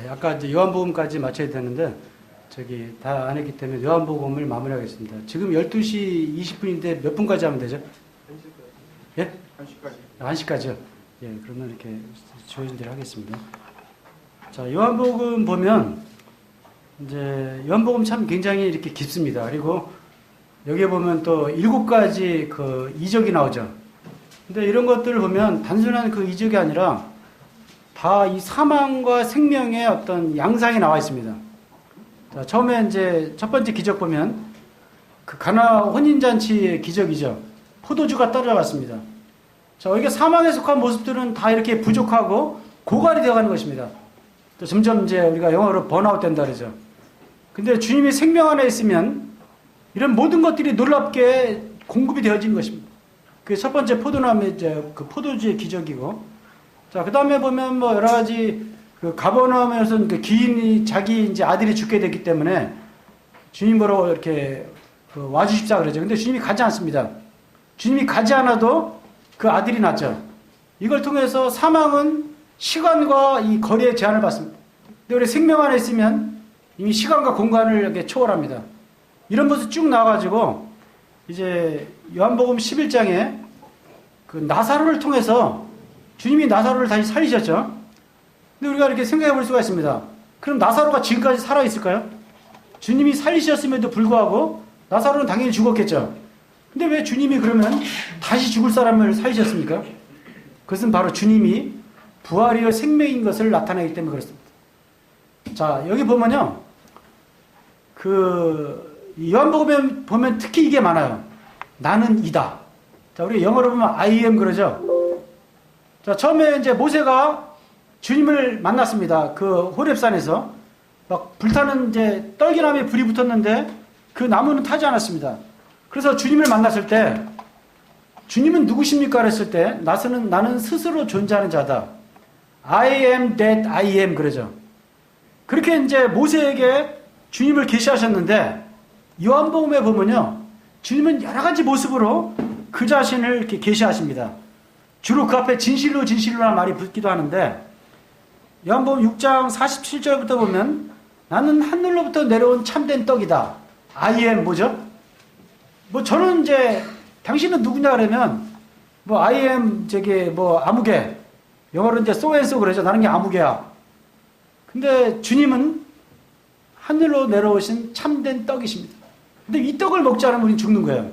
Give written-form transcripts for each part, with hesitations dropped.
아까 이제 요한복음까지 마쳐야 되는데 저기 다 안 했기 때문에 요한복음을 마무리하겠습니다. 지금 12시 20분인데 몇 분까지 하면 되죠? 1시까지. 예? 1시까지. 1시까지요. 예, 그러면 이렇게 주어진 대로 하겠습니다. 자, 요한복음 보면 이제 요한복음 참 굉장히 이렇게 깊습니다. 그리고 여기에 보면 또 7가지 그 이적이 나오죠. 근데 이런 것들을 보면 단순한 그 이적이 아니라 다 이 사망과 생명의 어떤 양상이 나와 있습니다. 자, 처음에 이제 첫 번째 기적 보면 그 가나 혼인잔치의 기적이죠. 포도주가 떨어졌습니다. 자, 여기가 사망에 속한 모습들은 다 이렇게 부족하고 고갈이 되어가는 것입니다. 또 점점 이제 우리가 영어로 번아웃 된다 그러죠. 근데 주님이 생명 안에 있으면 이런 모든 것들이 놀랍게 공급이 되어지는 것입니다. 그게 첫 번째 포도나무의 이제 그 포도주의 기적이고, 자, 그 다음에 보면 뭐 여러 가지 그 가버나움에서는 그 귀인이 자기 이제 아들이 죽게 됐기 때문에 주님 보러 이렇게 그 와주십사 그러죠. 근데 주님이 가지 않습니다. 주님이 가지 않아도 그 아들이 낳죠. 이걸 통해서 사망은 시간과 이 거리의 제한을 받습니다. 근데 우리 생명 안에 있으면 이미 시간과 공간을 이렇게 초월합니다. 이런 모습 쭉 나와가지고 이제 요한복음 11장에 그 나사로를 통해서 주님이 나사로를 다시 살리셨죠. 근데 우리가 이렇게 생각해 볼 수가 있습니다. 그럼 나사로가 지금까지 살아있을까요? 주님이 살리셨음에도 불구하고 나사로는 당연히 죽었겠죠. 근데 왜 주님이 그러면 다시 죽을 사람을 살리셨습니까? 그것은 바로 주님이 부활이요 생명인 것을 나타내기 때문에 그렇습니다. 자, 여기 보면요. 요한복음에 보면 특히 이게 많아요. 나는 이다. 자, 우리 영어로 보면 I am 그러죠. 자, 처음에 이제 모세가 주님을 만났습니다. 그 호렙산에서 막 불타는 이제 떨기나무에 불이 붙었는데 그 나무는 타지 않았습니다. 그래서 주님을 만났을 때 주님은 누구십니까? 그랬을 때 나는 스스로 존재하는 자다. I am that I am 그러죠. 그렇게 이제 모세에게 주님을 계시하셨는데 요한복음에 보면요. 주님은 여러 가지 모습으로 그 자신을 이렇게 계시하십니다. 주로 그 앞에 진실로 진실로라는 말이 붙기도 하는데 요한복음 6장 47절부터 보면 나는 하늘로부터 내려온 참된 떡이다. I am 뭐죠? 뭐 저는 이제 당신은 누구냐 그러면 뭐 I am 저게 뭐 아무개 영어로 이제 so and so 그러죠. 나는 게 아무개야. 근데 주님은 하늘로 내려오신 참된 떡이십니다. 근데 이 떡을 먹지 않으면 우리는 죽는 거예요.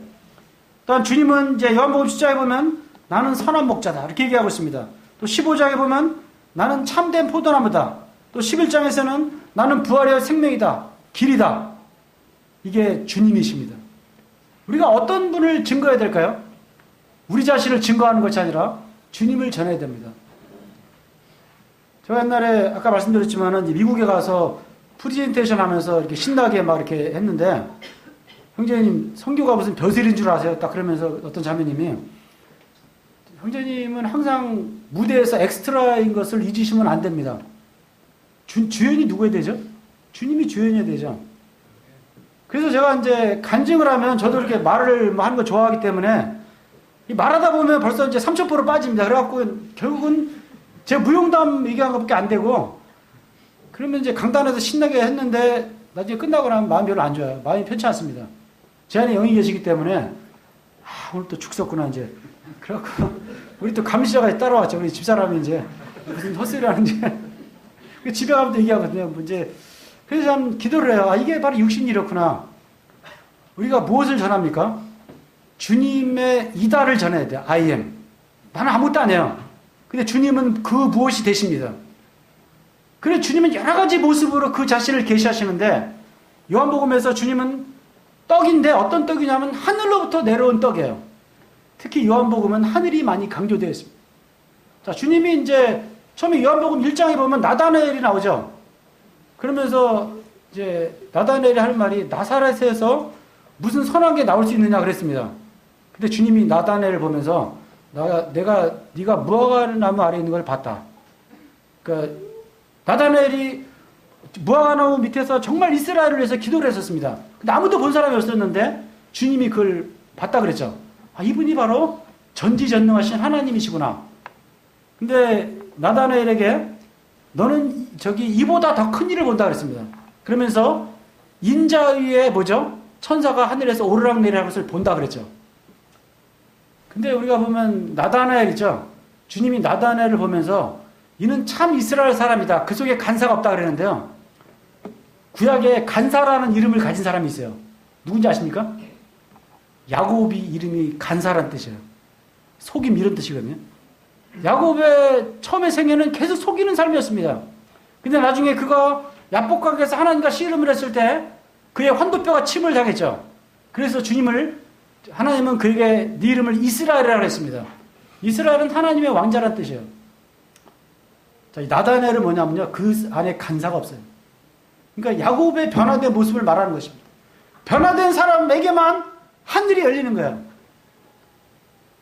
또한 주님은 이제 요한복음 10장에 보면 나는 선한 목자다. 이렇게 얘기하고 있습니다. 또 15장에 보면 나는 참된 포도나무다. 또 11장에서는 나는 부활이요 생명이다. 길이다. 이게 주님이십니다. 우리가 어떤 분을 증거해야 될까요? 우리 자신을 증거하는 것이 아니라 주님을 전해야 됩니다. 제가 옛날에 아까 말씀드렸지만은 미국에 가서 프리젠테이션 하면서 이렇게 신나게 막 이렇게 했는데 형제님 성교가 무슨 벼슬인 줄 아세요? 딱 그러면서 어떤 자매님이 형제님은 항상 무대에서 엑스트라인 것을 잊으시면 안 됩니다. 주연이 누구야 되죠? 주님이 주연이어야 되죠. 그래서 제가 이제 간증을 하면 저도 이렇게 말을 하는 거 좋아하기 때문에 말하다 보면 벌써 이제 3,000% 빠집니다. 그래갖고 결국은 제 무용담 얘기한 것밖에 안 되고 그러면 이제 강단에서 신나게 했는데 나중에 끝나고 나면 마음이 별로 안 좋아요. 마음이 편치 않습니다. 제 안에 영이 계시기 때문에 오늘 또 죽 썼구나 이제. 그래갖고 우리 또 감시자가 따라왔죠. 우리 집사람이 이제 무슨 헛소리 하는지 집에 가면 또 얘기하거든요. 이제 그래서 참 기도를 해요. 이게 바로 육신이렇구나. 우리가 무엇을 전합니까? 주님의 이다를 전해야 돼요. I am. 나는 아무것도 안 해요. 근데 주님은 그 무엇이 되십니다. 그래 주님은 여러 가지 모습으로 그 자신을 계시하시는데 요한복음에서 주님은 떡인데 어떤 떡이냐면 하늘로부터 내려온 떡이에요. 특히 요한복음은 하늘이 많이 강조되어 있습니다. 자, 주님이 이제 처음에 요한복음 1장에 보면 나다나엘이 나오죠. 그러면서 이제 나다나엘이 할 말이 나사렛에서 무슨 선한 게 나올 수 있느냐 그랬습니다. 근데 주님이 나다나엘을 보면서 네가 무화과나무 아래에 있는 걸 봤다. 그러니까 나다나엘이 무화과나무 밑에서 정말 이스라엘을 위해서 기도를 했었습니다. 근데 아무도 본 사람이 없었는데 주님이 그걸 봤다 그랬죠. 이분이 바로 전지전능하신 하나님이시구나. 근데 나다나엘에게 너는 저기 이보다 더 큰 일을 본다 그랬습니다. 그러면서 인자 위에 뭐죠? 천사가 하늘에서 오르락내리락 것을 본다 그랬죠. 근데 우리가 보면 나다나엘이죠. 주님이 나다나엘을 보면서 이는 참 이스라엘 사람이다. 그 속에 간사가 없다 그랬는데요. 구약에 간사라는 이름을 가진 사람이 있어요. 누군지 아십니까? 야곱이 이름이 간사란 뜻이에요. 속임 이런 뜻이거든요. 야곱의 처음의 생애는 계속 속이는 삶이었습니다. 근데 나중에 그가 야복강에서 하나님과 씨름을 했을 때 그의 환도뼈가 침을 당했죠. 그래서 하나님은 그에게 네 이름을 이스라엘이라고 했습니다. 이스라엘은 하나님의 왕자란 뜻이에요. 자, 이 나다나엘은 뭐냐면요. 그 안에 간사가 없어요. 그러니까 야곱의 변화된 모습을 말하는 것입니다. 변화된 사람에게만 하늘이 열리는 거예요.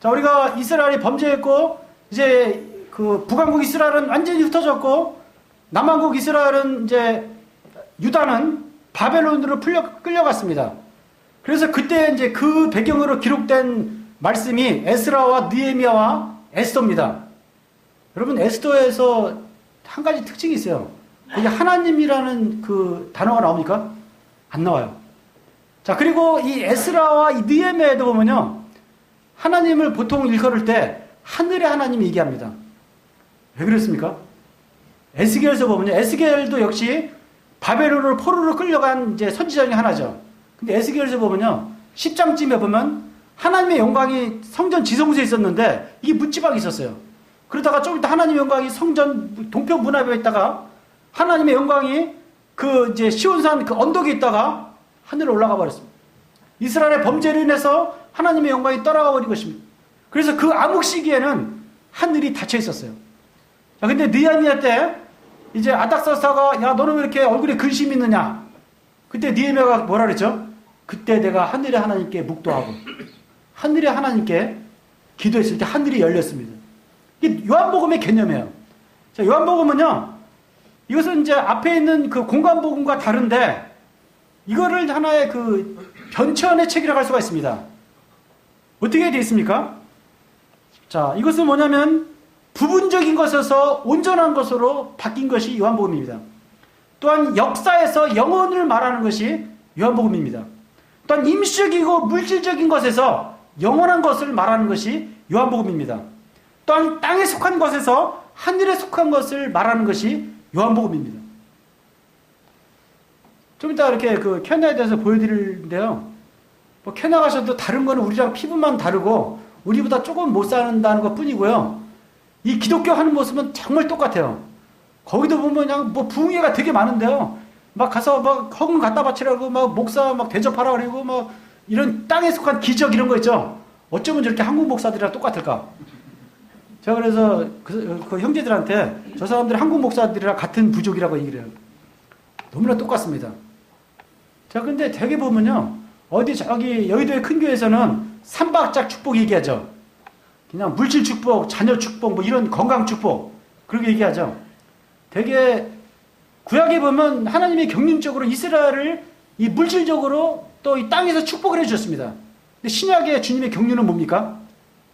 자, 우리가 이스라엘이 범죄했고 이제 그 북왕국 이스라엘은 완전히 흩어졌고 남왕국 이스라엘은 이제 유다는 바벨론으로 끌려갔습니다. 그래서 그때 이제 그 배경으로 기록된 말씀이 에스라와 느헤미야와 에스더입니다. 여러분 에스더에서 한 가지 특징이 있어요. 거기 하나님이라는 그 단어가 나옵니까? 안 나와요. 자, 그리고 이 에스라와 이 느헤미야에도 보면요. 하나님을 보통 일컬을 때 하늘의 하나님이 얘기합니다. 왜 그랬습니까? 에스겔에서 보면요. 에스겔도 역시 바벨론으로 포로로 끌려간 이제 선지자 중에 하나죠. 근데 에스겔에서 보면요. 10장쯤에 보면 하나님의 영광이 성전 지성소에 있었는데 이게 묻지박이 있었어요. 그러다가 좀 이따 하나님의 영광이 성전 동편 문화에 있다가 하나님의 영광이 그 이제 시온산 그 언덕에 있다가 하늘로 올라가 버렸습니다. 이스라엘의 범죄로 인해서 하나님의 영광이 떠나가 버린 것입니다. 그래서 그 암흑 시기에는 하늘이 닫혀 있었어요. 자, 근데 느헤미야 때 이제 아닥사스다가 야 너는 왜 이렇게 얼굴에 근심이 있느냐? 그때 느헤미야가 뭐라 그랬죠? 그때 내가 하늘의 하나님께 묵도하고 하늘의 하나님께 기도했을 때 하늘이 열렸습니다. 이게 요한복음의 개념이에요. 자, 요한복음은요. 이것은 이제 앞에 있는 그 공간복음과 다른데 이거를 하나의 그 변천의 책이라고 할 수가 있습니다. 어떻게 되어 있습니까? 자, 이것은 뭐냐면 부분적인 것에서 온전한 것으로 바뀐 것이 요한복음입니다. 또한 역사에서 영혼을 말하는 것이 요한복음입니다. 또한 임시적이고 물질적인 것에서 영원한 것을 말하는 것이 요한복음입니다. 또한 땅에 속한 것에서 하늘에 속한 것을 말하는 것이 요한복음입니다. 좀 이따 이렇게 그 캔나에 대해서 보여드리는데요. 뭐 캔나 가셔도 다른 거는 우리랑 피부만 다르고 우리보다 조금 못 사는다는 것 뿐이고요. 이 기독교 하는 모습은 정말 똑같아요. 거기도 보면 그냥 뭐 부흥회가 되게 많은데요. 막 가서 막 헌금 갖다 바치라고 막 목사 막 대접하라 그러고 막 이런 땅에 속한 기적 이런 거 있죠. 어쩌면 저렇게 한국 목사들이랑 똑같을까? 제가 그래서 그 형제들한테 저 사람들이 한국 목사들이랑 같은 부족이라고 얘기를 해요. 너무나 똑같습니다. 자, 근데 되게 보면요. 어디 저기 여의도의 큰 교회에서는 삼박자 축복 얘기하죠. 그냥 물질 축복, 자녀 축복, 뭐 이런 건강 축복 그렇게 얘기하죠. 되게 구약에 보면 하나님이 경륜적으로 이스라엘을 이 물질적으로 또 이 땅에서 축복을 해주셨습니다. 근데 신약의 주님의 경륜은 뭡니까?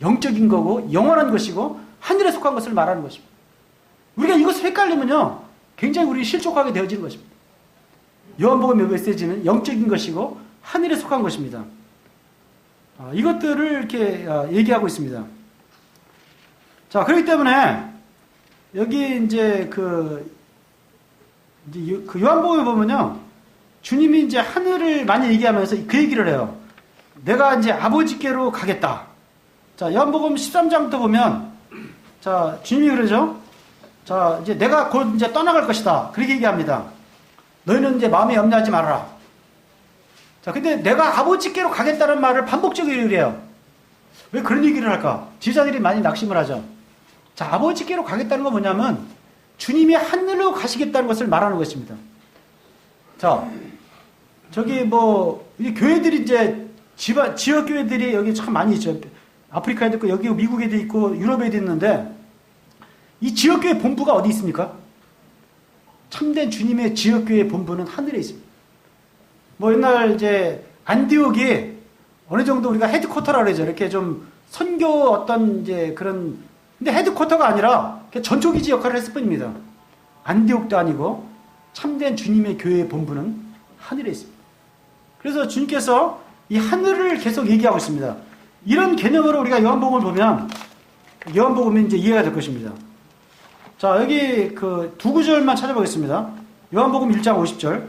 영적인 거고 영원한 것이고 하늘에 속한 것을 말하는 것입니다. 우리가 이것을 헷갈리면요. 굉장히 우리 실족하게 되어지는 것입니다. 요한복음의 메시지는 영적인 것이고 하늘에 속한 것입니다. 이것들을 이렇게 얘기하고 있습니다. 자, 그렇기 때문에 여기 이제 그 요한복음에 보면요. 주님이 이제 하늘을 많이 얘기하면서 그 얘기를 해요. 내가 이제 아버지께로 가겠다. 자, 요한복음 13장부터 보면 자, 주님이 그러죠. 자, 이제 내가 곧 이제 떠나갈 것이다. 그렇게 얘기합니다. 너희는 이제 마음에 염려하지 말아라. 자, 근데 내가 아버지께로 가겠다는 말을 반복적으로 해요. 왜 그런 얘기를 할까? 지자들이 많이 낙심을 하죠. 자, 아버지께로 가겠다는 건 뭐냐면 주님이 하늘로 가시겠다는 것을 말하는 것입니다. 자, 저기 뭐 이 교회들이 이제 지역 교회들이 여기 참 많이 있죠. 아프리카에도 있고 여기 미국에도 있고 유럽에도 있는데 이 지역 교회 본부가 어디 있습니까? 참된 주님의 지역 교회 본부는 하늘에 있습니다. 뭐 옛날 이제 안디옥이 어느 정도 우리가 헤드쿼터라고 그러죠. 이렇게 좀 선교 어떤 이제 그런 근데 헤드쿼터가 아니라 전초기지 역할을 했을 뿐입니다. 안디옥도 아니고 참된 주님의 교회의 본부는 하늘에 있습니다. 그래서 주님께서 이 하늘을 계속 얘기하고 있습니다. 이런 개념으로 우리가 요한복음을 보면 요한복음이 이제 이해가 될 것입니다. 자, 여기 그 두 구절만 찾아보겠습니다. 요한복음 1장 50절.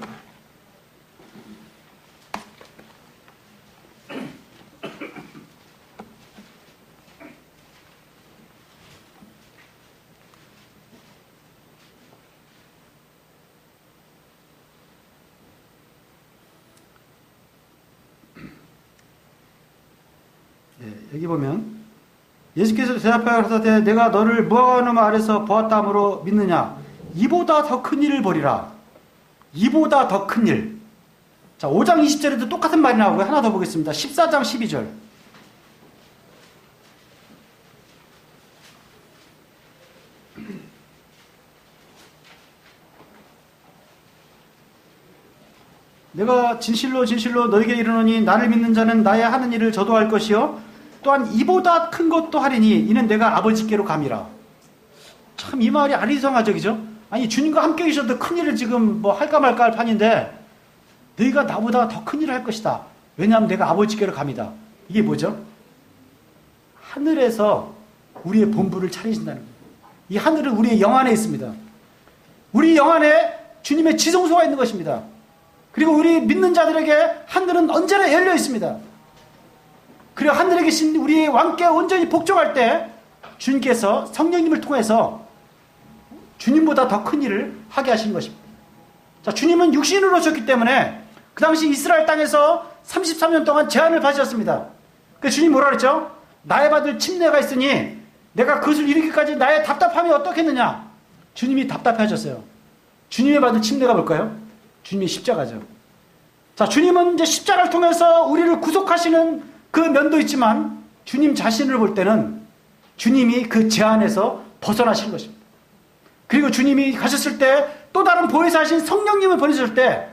여기 보면 예수께서 대답하여 가라사대 내가 너를 무화과나무 아래서 보았다 함으로 믿느냐? 이보다 더 큰 일을 벌이라. 이보다 더 큰 일. 자, 5장 20절에도 똑같은 말이 나오고요. 하나 더 보겠습니다. 14장 12절. 내가 진실로 진실로 너에게 이르노니 나를 믿는 자는 나의 하는 일을 저도 할 것이요 또한 이보다 큰 것도 하리니 이는 내가 아버지께로 감이라. 참 이 말이 아리송하죠, 그죠? 아니 주님과 함께 계셔도 큰 일을 지금 뭐 할까 말까 할 판인데 너희가 나보다 더 큰 일을 할 것이다. 왜냐하면 내가 아버지께로 감이다. 이게 뭐죠? 하늘에서 우리의 본부를 차리신다는 거예요. 이 하늘은 우리의 영 안에 있습니다. 우리 영 안에 주님의 지성소가 있는 것입니다. 그리고 우리 믿는 자들에게 하늘은 언제나 열려 있습니다. 그리고 하늘에 계신 우리의 왕께 온전히 복종할 때 주님께서 성령님을 통해서 주님보다 더 큰 일을 하게 하신 것입니다. 자, 주님은 육신으로 오셨기 때문에 그 당시 이스라엘 땅에서 33년 동안 제한을 받으셨습니다. 그래서 주님 뭐라 그랬죠? 나의 받을 침례가 있으니 내가 그것을 이루기까지 나의 답답함이 어떻겠느냐? 주님이 답답해 하셨어요. 주님의 받을 침례가 뭘까요? 주님의 십자가죠. 자, 주님은 이제 십자가를 통해서 우리를 구속하시는 그 면도 있지만 주님 자신을 볼 때는 주님이 그 제한에서 벗어나신 것입니다. 그리고 주님이 가셨을 때 또 다른 보혜사신 성령님을 보내셨을 때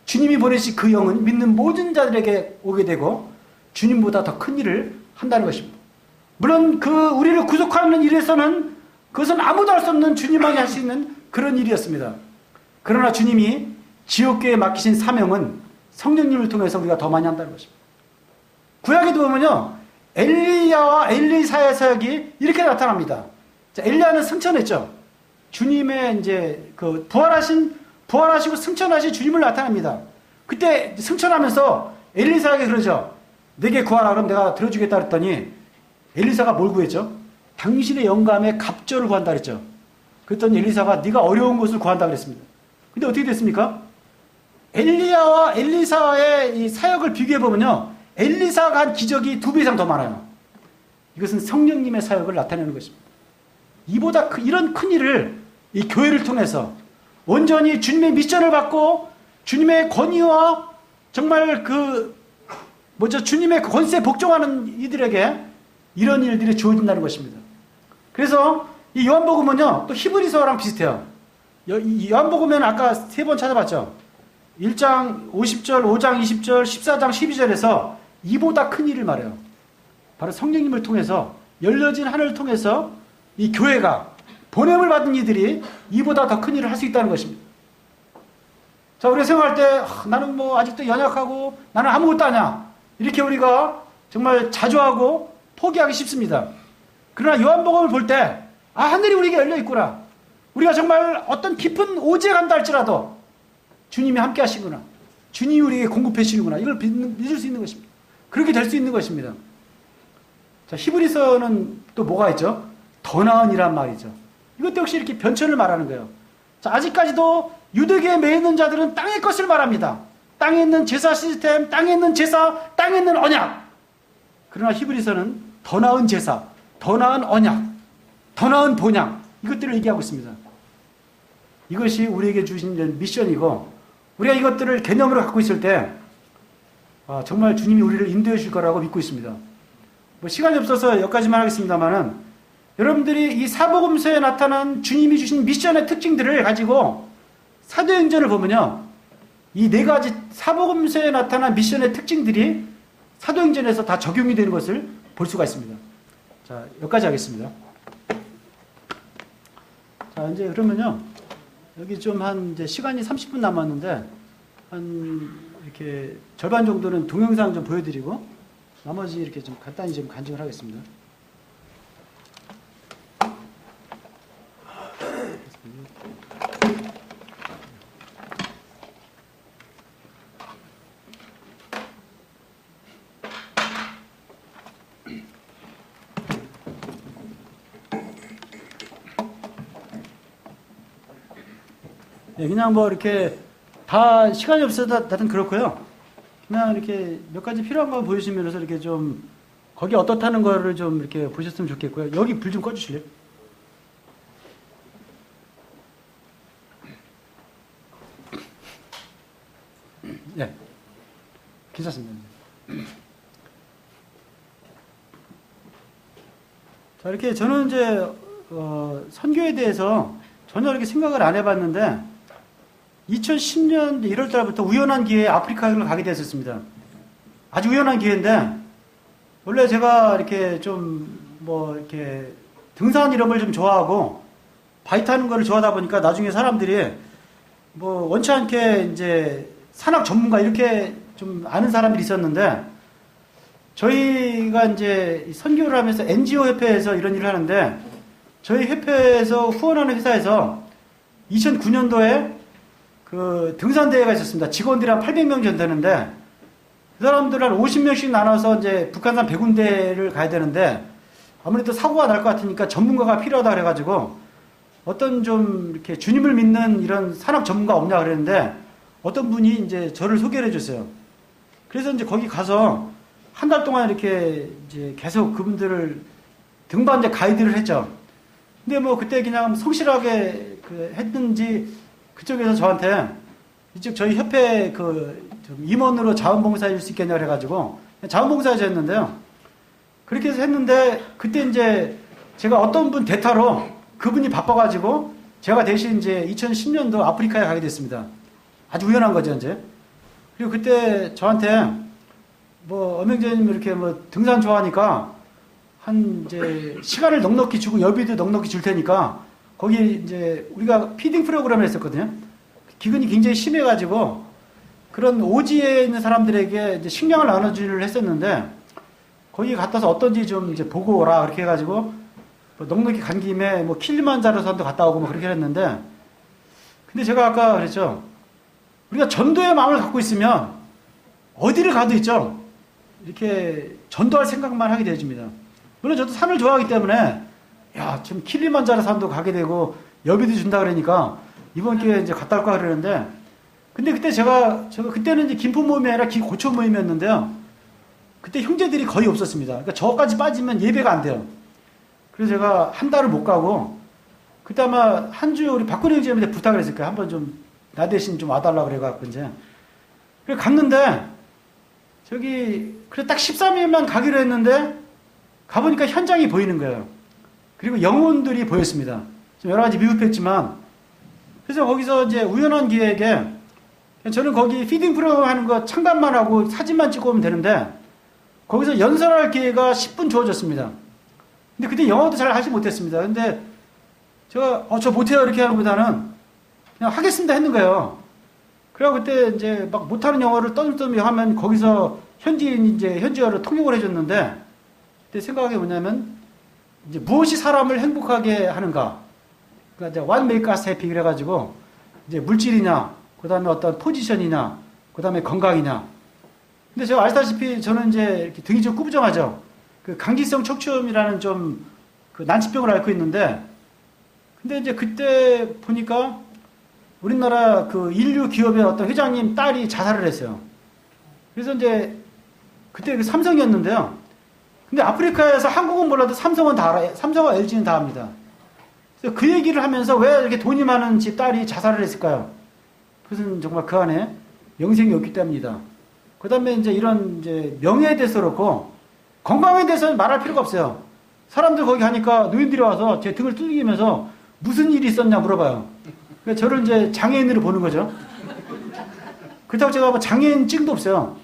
주님이 보내신 그 영은 믿는 모든 자들에게 오게 되고 주님보다 더 큰 일을 한다는 것입니다. 물론 그 우리를 구속하는 일에서는 그것은 아무도 할 수 없는 주님만이 할 수 있는 그런 일이었습니다. 그러나 주님이 지옥교에 맡기신 사명은 성령님을 통해서 우리가 더 많이 한다는 것입니다. 구약에도 보면요, 엘리야와 엘리사의 사역이 이렇게 나타납니다. 자, 엘리야는 승천했죠. 주님의 이제 그 부활하시고 승천하신 주님을 나타납니다. 그때 승천하면서 엘리사에게 그러죠. 내게 구하라 그럼 내가 들어주겠다 그랬더니 엘리사가 뭘 구했죠? 당신의 영감에 갑절을 구한다 그랬죠. 그랬더니 엘리사가 네가 어려운 것을 구한다 그랬습니다. 근데 어떻게 됐습니까? 엘리야와 엘리사의 이 사역을 비교해보면요. 엘리사가 한 기적이 2배 이상 더 많아요. 이것은 성령님의 사역을 나타내는 것입니다. 이보다 이런 큰 일을 이 교회를 통해서 온전히 주님의 미션을 받고 주님의 권위와 정말 주님의 권세에 복종하는 이들에게 이런 일들이 주어진다는 것입니다. 그래서 이 요한복음은요, 또 히브리서랑 비슷해요. 요한복음은 아까 3번 찾아봤죠. 1장 50절, 5장 20절, 14장 12절에서 이보다 큰 일을 말해요. 바로 성령님을 통해서 열려진 하늘을 통해서 이 교회가 보냄을 받은 이들이 이보다 더 큰 일을 할 수 있다는 것입니다. 자, 우리가 생각할 때 나는 뭐 아직도 연약하고 나는 아무것도 아니야. 이렇게 우리가 정말 자조하고 포기하기 쉽습니다. 그러나 요한복음을 볼 때 하늘이 우리에게 열려 있구나. 우리가 정말 어떤 깊은 오지에 간다 할지라도 주님이 함께 하시구나. 주님이 우리에게 공급해 주시는구나. 이걸 믿을 수 있는 것입니다. 그렇게 될 수 있는 것입니다. 자, 히브리서는 또 뭐가 있죠? 더 나은 이란 말이죠. 이것도 역시 이렇게 변천을 말하는 거예요. 자, 아직까지도 유대교에 매 있는 자들은 땅의 것을 말합니다. 땅에 있는 제사 시스템, 땅에 있는 제사, 땅에 있는 언약. 그러나 히브리서는 더 나은 제사, 더 나은 언약, 더 나은 본향, 이것들을 얘기하고 있습니다. 이것이 우리에게 주신 미션이고 우리가 이것들을 개념으로 갖고 있을 때 정말 주님이 우리를 인도해 줄 거라고 믿고 있습니다. 뭐 시간이 없어서 여기까지만 하겠습니다만은 여러분들이 이 사복음서에 나타난 주님이 주신 미션의 특징들을 가지고 사도행전을 보면요, 이 4가지 사복음서에 나타난 미션의 특징들이 사도행전에서 다 적용이 되는 것을 볼 수가 있습니다. 자, 여기까지 하겠습니다. 자, 이제 그러면요. 여기 좀 이제 시간이 30분 남았는데, 이렇게 절반 정도는 동영상 좀 보여드리고, 나머지 이렇게 좀 간단히 좀 간증을 하겠습니다. 네, 그냥 뭐 이렇게 다 시간이 없어서 다들 그렇고요. 그냥 이렇게 몇 가지 필요한 거 보여주시면서 이렇게 좀 거기 어떻다는 거를 좀 이렇게 보셨으면 좋겠고요. 여기 불 좀 꺼주실래요? 네, 괜찮습니다. 자, 이렇게 저는 이제 선교에 대해서 전혀 이렇게 생각을 안 해봤는데 2010년 1월 달부터 우연한 기회에 아프리카를 가게 됐었습니다. 아주 우연한 기회인데, 원래 제가 이렇게 좀, 이렇게 등산 이런 걸 좀 좋아하고, 바이크 타는 거를 좋아하다 보니까 나중에 사람들이 원치 않게 이제 산악 전문가 이렇게 좀 아는 사람들이 있었는데, 저희가 이제 선교를 하면서 NGO 협회에서 이런 일을 하는데, 저희 협회에서 후원하는 회사에서 2009년도에 그 등산대회가 있었습니다. 직원들이 한 800명 정도 되는데, 그 사람들 한 50명씩 나눠서 이제 북한산 100군데를 가야 되는데, 아무래도 사고가 날 것 같으니까 전문가가 필요하다 그래가지고, 어떤 좀 이렇게 주님을 믿는 이런 산악 전문가 없냐 그랬는데, 어떤 분이 이제 저를 소개를 해줬어요. 그래서 이제 거기 가서 한 달 동안 이렇게 이제 계속 그분들을 등반 이제 가이드를 했죠. 근데 그때 그냥 성실하게 했는지, 그쪽에서 저한테 이쪽 저희 협회 좀 임원으로 자원봉사 해줄 수 있겠냐 그래가지고 자원봉사를 했는데요. 그렇게 해서 했는데 그때 이제 제가 어떤 분 대타로 그분이 바빠가지고 제가 대신 이제 2010년도 아프리카에 가게 됐습니다. 아주 우연한 거죠, 이제. 그리고 그때 저한테 엄영재님 이렇게 등산 좋아하니까 이제 시간을 넉넉히 주고 여비도 넉넉히 줄 테니까 거기 이제 우리가 피딩 프로그램을 했었거든요. 기근이 굉장히 심해가지고 그런 오지에 있는 사람들에게 이제 식량을 나눠주기를 했었는데 거기 갔다서 어떤지 좀 이제 보고 오라 그렇게 해가지고 넉넉히 간 김에 킬리만자로 산도 갔다 오고 그렇게 했는데, 근데 제가 아까 그랬죠. 우리가 전도의 마음을 갖고 있으면 어디를 가도 있죠. 이렇게 전도할 생각만 하게 되어집니다. 물론 저도 산을 좋아하기 때문에 지금 킬리만자로 산도 가게 되고 여비도 준다 그러니까 이번 기회에 이제 갔다 올까 그러는데, 근데 그때 제가 그때는 이제 김포 모임이 아니라 고초 모임이었는데요. 그때 형제들이 거의 없었습니다. 그러니까 저까지 빠지면 예배가 안 돼요. 그래서 제가 한 달을 못 가고, 그때 아마 한 주 우리 박근혜 형제한테 부탁을 했을 거예요. 한번 좀 나 대신 좀 와달라 그래갖고 이제. 그래 갔는데 그래 딱 13일만 가기로 했는데 가보니까 현장이 보이는 거예요. 그리고 영혼들이 보였습니다. 좀 여러 가지 미흡했지만, 그래서 거기서 이제 우연한 기회에 저는 거기 피딩 프로그램 하는 거 참관만 하고 사진만 찍고 오면 되는데 거기서 연설할 기회가 10분 주어졌습니다. 근데 그때 영어도 잘 하지 못했습니다. 근데 제가 저 못해요 이렇게 하는 것보다는 그냥 하겠습니다 했는 거예요. 그래고 그때 이제 막 못하는 영어를 떠들떠미 하면 거기서 현지어를 통역을 해줬는데, 그때 생각이 뭐냐면 이제 무엇이 사람을 행복하게 하는가. 그러니까 이제 what make us happy 그래가지고 이제 물질이냐, 그 다음에 어떤 포지션이냐, 그 다음에 건강이냐. 근데 제가 아시다시피 저는 이제 이렇게 등이 좀 꾸부정하죠. 그 강기성 척추염이라는 좀 난치병을 앓고 있는데, 근데 이제 그때 보니까 우리나라 인류 기업의 어떤 회장님 딸이 자살을 했어요. 그래서 이제 그때 삼성이었는데요. 근데 아프리카에서 한국은 몰라도 삼성은 다 알아요. 삼성과 LG는 다 합니다. 그래서 그 얘기를 하면서 왜 이렇게 돈이 많은 집 딸이 자살을 했을까요? 그것은 정말 그 안에 영생이 없기 때문이다. 그 다음에 이제 이런 이제 명예에 대해서 그렇고 건강에 대해서는 말할 필요가 없어요. 사람들 거기 가니까 노인들이 와서 제 등을 두들기면서 무슨 일이 있었냐 물어봐요. 그러니까 저를 이제 장애인으로 보는 거죠. 그렇다고 제가 장애인 증도 없어요.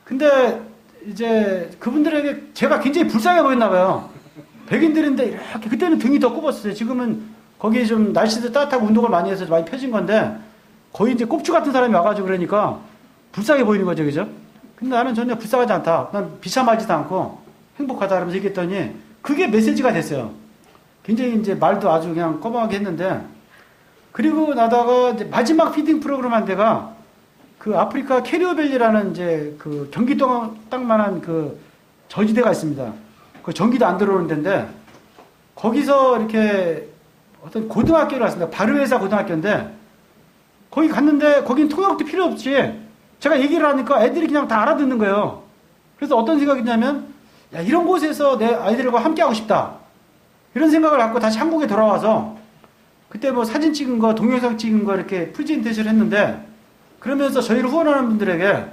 근데 이제 그분들에게 제가 굉장히 불쌍해 보였나 봐요. 백인들인데 이렇게 그때는 등이 더 굽었어요. 지금은 거기 좀 날씨도 따뜻하고 운동을 많이 해서 많이 펴진 건데 거의 이제 꼽주 같은 사람이 와가지고 그러니까 불쌍해 보이는 거죠, 그죠? 근데 나는 전혀 불쌍하지 않다. 난 비참하지도 않고 행복하다 그러면서 얘기했더니 그게 메시지가 됐어요. 굉장히 이제 말도 아주 그냥 꼬박하게 했는데 그리고 나다가 이제 마지막 피딩 프로그램 한 데가 그 아프리카 캐리어밸리라는 이제 그 경기도 땅만한 그 저지대가 있습니다. 그 전기도 안 들어오는 데인데 거기서 이렇게 어떤 고등학교를 갔습니다. 바르웨사 고등학교인데 거기 갔는데 거긴 통역도 필요 없이 제가 얘기를 하니까 애들이 그냥 다 알아듣는 거예요. 그래서 어떤 생각이 있냐면 야, 이런 곳에서 내 아이들과 함께 하고 싶다. 이런 생각을 갖고 다시 한국에 돌아와서 그때 뭐 사진 찍은 거, 동영상 찍은 거 이렇게 프레젠테이션을 했는데 그러면서 저희를 후원하는 분들에게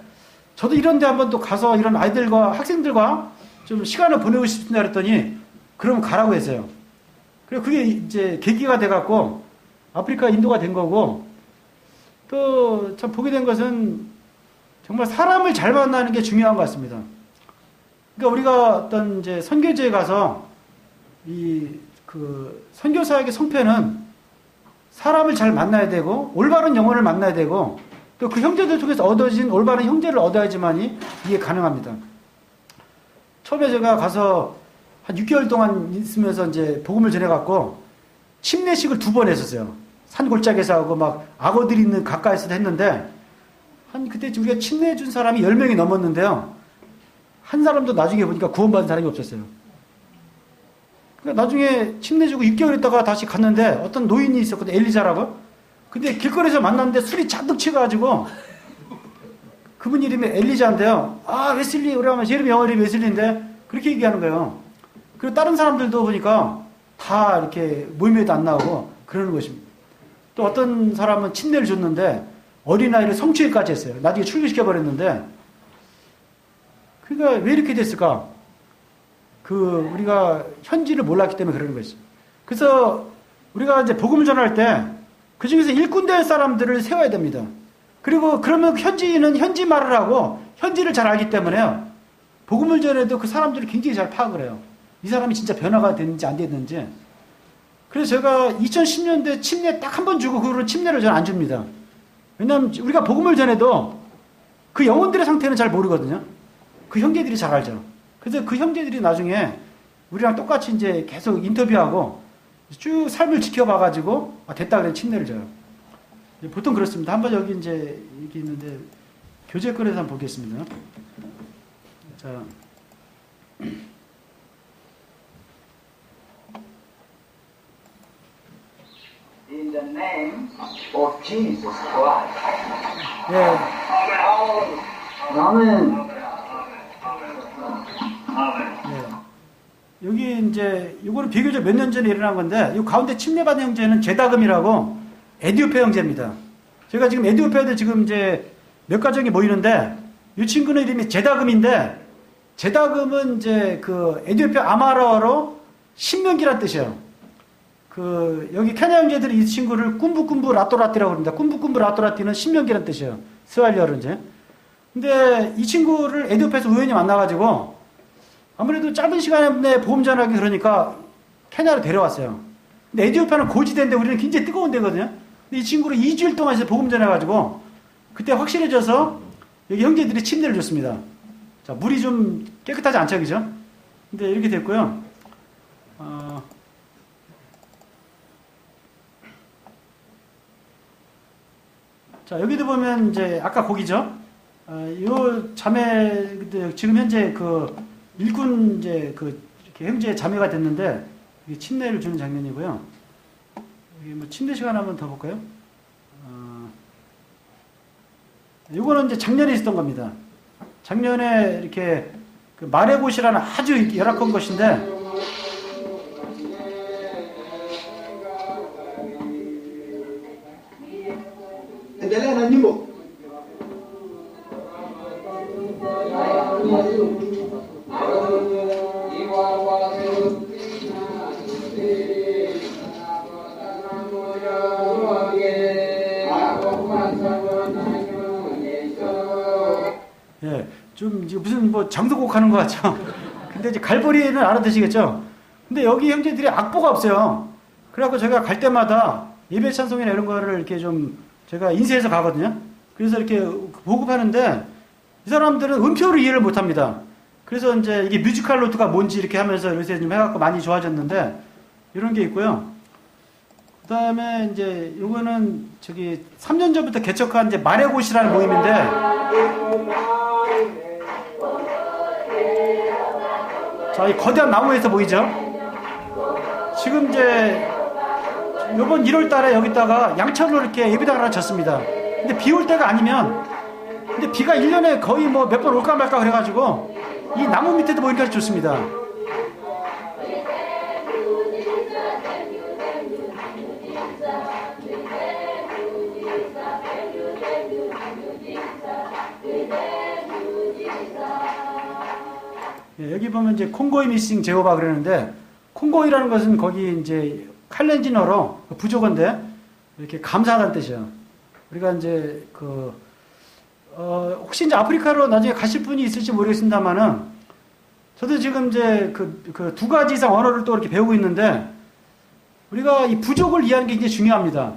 저도 이런 데 한번 또 가서 이런 아이들과 학생들과 좀 시간을 보내고 싶습니다 그랬더니 그러면 가라고 했어요. 그리고 그게 이제 계기가 돼갖고 아프리카 인도가 된 거고 또 참 보게 된 것은 정말 사람을 잘 만나는 게 중요한 것 같습니다. 그러니까 우리가 어떤 이제 선교지에 가서 그 선교사에게 성패는 사람을 잘 만나야 되고 올바른 영혼을 만나야 되고 또 그 형제들 통해서 얻어진 올바른 형제를 얻어야지만이 이게 가능합니다. 처음에 제가 가서 한 6개월 동안 있으면서 이제 복음을 전해갖고 침례식을 2번 했었어요. 산 골짜기에서 하고 막 악어들이 있는 가까이서도 했는데 한 그때 우리가 침례해 준 사람이 10명이 넘었는데요. 한 사람도 나중에 보니까 구원받은 사람이 없었어요. 그러니까 나중에 침례주고 6개월 있다가 다시 갔는데 어떤 노인이 있었거든요. 엘리자라고. 근데 길거리에서 만났는데 술이 잔뜩 취해가지고 그분 이름이 엘리자인데요. 아 웨슬리 그러면 이름이 영어 이름이 웨슬리인데 그렇게 얘기하는 거예요. 그리고 다른 사람들도 보니까 다 이렇게 모임에도 안 나오고 그러는 것입니다. 또 어떤 사람은 침례를 줬는데 어린아이를 성추행까지 했어요. 나중에 출교시켜버렸는데 그러니까 왜 이렇게 됐을까? 우리가 현지를 몰랐기 때문에 그러는 거죠. 그래서 우리가 이제 복음을 전할 때 그 중에서 일꾼 될 사람들을 세워야 됩니다. 그리고 그러면 현지인은 현지 말을 하고 현지를 잘 알기 때문에요. 복음을 전해도 그 사람들을 굉장히 잘 파악을 해요. 이 사람이 진짜 변화가 됐는지 안 됐는지. 그래서 제가 2010년대 침례 딱 한 번 주고 그 후로 침례를 저는 안 줍니다. 왜냐하면 우리가 복음을 전해도 그 영혼들의 상태는 잘 모르거든요. 그 형제들이 잘 알죠. 그래서 그 형제들이 나중에 우리랑 똑같이 이제 계속 인터뷰하고 쭉 삶을 지켜봐가지고 됐다 그래 침례를 줘요. 보통 그렇습니다. 한번 여기 이제 여기 있는데 교제권에서 한번 보겠습니다. 자. In the name of Jesus Christ. 예. 나는 여기 이제 이거는 비교적 몇 년 전에 일어난 건데 이 가운데 침례받은 형제는 제다금이라고 에티오피아 형제입니다. 제가 지금 에티오피아에 지금 이제 몇 가정이 모이는데 이 친구는 이름이 제다금인데 제다금은 이제 그 에티오피아 아마라어로 신명기란 뜻이에요. 여기 케냐 형제들이 이 친구를 쿰부쿰부 라또라띠라고 합니다. 쿰부쿰부 라또라띠는 신명기란 뜻이에요. 스왈리어로 이제. 근데 이 친구를 에티오피아에서 우연히 만나가지고 아무래도 짧은 시간에 보험 전하기 그러니까 케냐로 데려왔어요. 근데 에티오피아는 고지대인데 우리는 굉장히 뜨거운 데거든요. 근데 이 친구를 2주일 동안 해서 보험 전해가지고 그때 확실해져서 여기 형제들이 침례를 줬습니다. 자, 물이 좀 깨끗하지 않죠, 그죠? 근데 이렇게 됐고요. 자, 여기도 보면 이제 아까 거기죠. 요 자매 지금 현재 일꾼 이제 이렇게 형제 자매가 됐는데 이게 침례를 주는 장면이고요. 여기 뭐 침례 시간 한번 더 볼까요? 요거는 이제 작년에 있었던 겁니다. 작년에 이렇게 마레곳이라는 아주 열악한 곳인데 예, 좀 무슨 뭐 장도곡 하는 것 같죠. 근데 이제 갈보리는 알아듣시겠죠. 근데 여기 형제들이 악보가 없어요. 그래갖고 제가 갈 때마다 예배 찬송이나 이런 거를 이렇게 좀 제가 인쇄해서 가거든요. 그래서 이렇게 보급하는데 이 사람들은 음표를 이해를 못 합니다. 그래서 이제 이게 뮤지컬 노트가 뭔지 이렇게 하면서 요새 좀 해갖고 많이 좋아졌는데 이런 게 있고요. 그 다음에 이제 요거는 저기 3년 전부터 개척한 이제 말의 곳이라는 모임인데 자, 이 거대한 나무에서 보이죠? 지금 이제 요번 1월 달에 여기다가 양철로 이렇게 예배당을 하나 졌습니다. 근데 비 올 때가 아니면 근데 비가 1년에 거의 뭐 몇 번 올까 말까 그래가지고 이 나무 밑에도 보니까 좋습니다. 예, 여기 보면 이제 콩고이 미싱 제호바 그러는데 콩고이라는 것은 거기 이제 칼렌진어로 부족어인데 이렇게 감사하다는 뜻이에요. 우리가 이제 혹시 이제 아프리카로 나중에 가실 분이 있을지 모르겠습니다만은 저도 지금 이제 그 두 가지 이상 언어를 또 이렇게 배우고 있는데 우리가 이 부족을 이해하는 게 굉장히 중요합니다.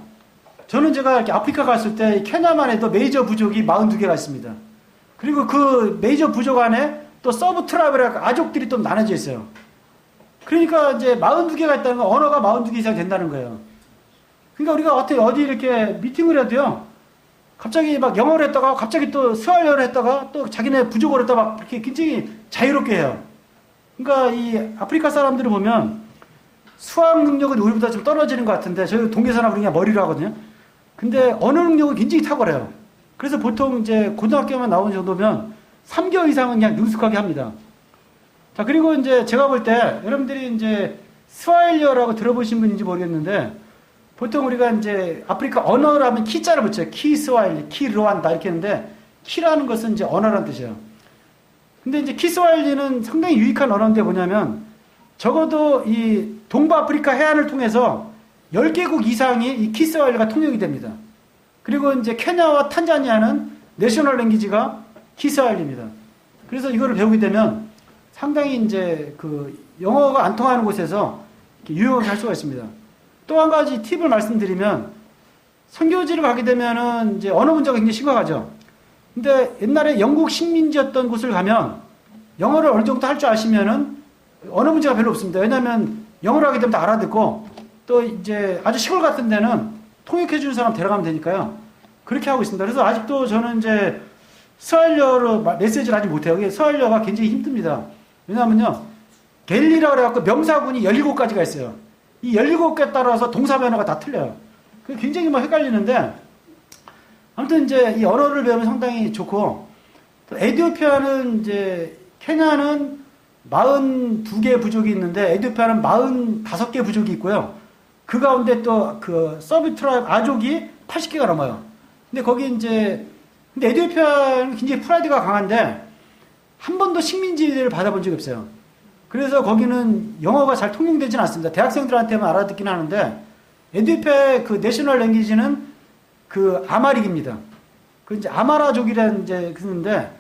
저는 제가 이렇게 아프리카 갔을 때 케냐만 해도 메이저 부족이 42개가 있습니다. 그리고 그 메이저 부족 안에 또 서브 트라이브라고 아족들이 또 나눠져 있어요. 그러니까 이제 42개가 있다는 건 언어가 42개 이상 된다는 거예요. 그러니까 우리가 어디 이렇게 미팅을 해도요. 갑자기 막 영어를 했다가 갑자기 또 스왈리어를 했다가 또 자기네 부족어를 했다가 막 이렇게 굉장히 자유롭게 해요. 그러니까 이 아프리카 사람들을 보면 수학 능력은 우리보다 좀 떨어지는 것 같은데 저희 동계 사람은 그냥 머리로 하거든요. 근데 언어 능력은 굉장히 탁월해요. 그래서 보통 이제 고등학교만 나온 정도면 3개월 이상은 그냥 능숙하게 합니다. 자, 그리고 이제 제가 볼 때 여러분들이 이제 스와힐리어라고 들어보신 분인지 모르겠는데 보통 우리가 이제 아프리카 언어를 하면 키자를 붙여요. 키 스와힐리, 키 르완다 이렇게 했는데 키라는 것은 이제 언어라는 뜻이에요. 근데 이제 키 스와힐리는 상당히 유익한 언어인데 뭐냐면 적어도 이 동부아프리카 해안을 통해서 10개국 이상이 이 키 스와힐리가 통용이 됩니다. 그리고 이제 케냐와 탄자니아는 내셔널 랭귀지가 키 스와힐리입니다. 그래서 이거를 배우게 되면 상당히 이제 그 영어가 안 통하는 곳에서 유용하게 할 수가 있습니다. 또 한 가지 팁을 말씀드리면 선교지를 가게 되면은 이제 언어 문제가 굉장히 심각하죠. 근데 옛날에 영국 식민지였던 곳을 가면 영어를 어느 정도 할 줄 아시면은 언어 문제가 별로 없습니다. 왜냐하면 영어를 하게 되면 다 알아듣고 또 이제 아주 시골 같은 데는 통역해 주는 사람 데려가면 되니까요. 그렇게 하고 있습니다. 그래서 아직도 저는 이제 스와힐리어로 메시지를 하지 못해요. 이게 스와힐리어가 굉장히 힘듭니다. 왜냐하면요. 갤리라고 해갖고 명사군이 17가지가 있어요. 이 17개 따라서 동사 변화가 다 틀려요. 그게 굉장히 뭐 헷갈리는데 아무튼 이제 이 언어를 배우면 상당히 좋고 또 에티오피아는 이제 케냐는 42개 부족이 있는데 에티오피아는 45개 부족이 있고요. 그 가운데 또 그 서브 트라이브 아족이 80개가 넘어요. 근데 거기 이제 근데 에티오피아는 굉장히 프라이드가 강한데 한 번도 식민지를 받아본 적이 없어요. 그래서 거기는 영어가 잘 통용되지는 않습니다. 대학생들한테만 알아듣긴 하는데 에티오피아의 그 내셔널 랭귀지는 그 아마릭입니다. 그 이제 아마라족이라는 이제 그런데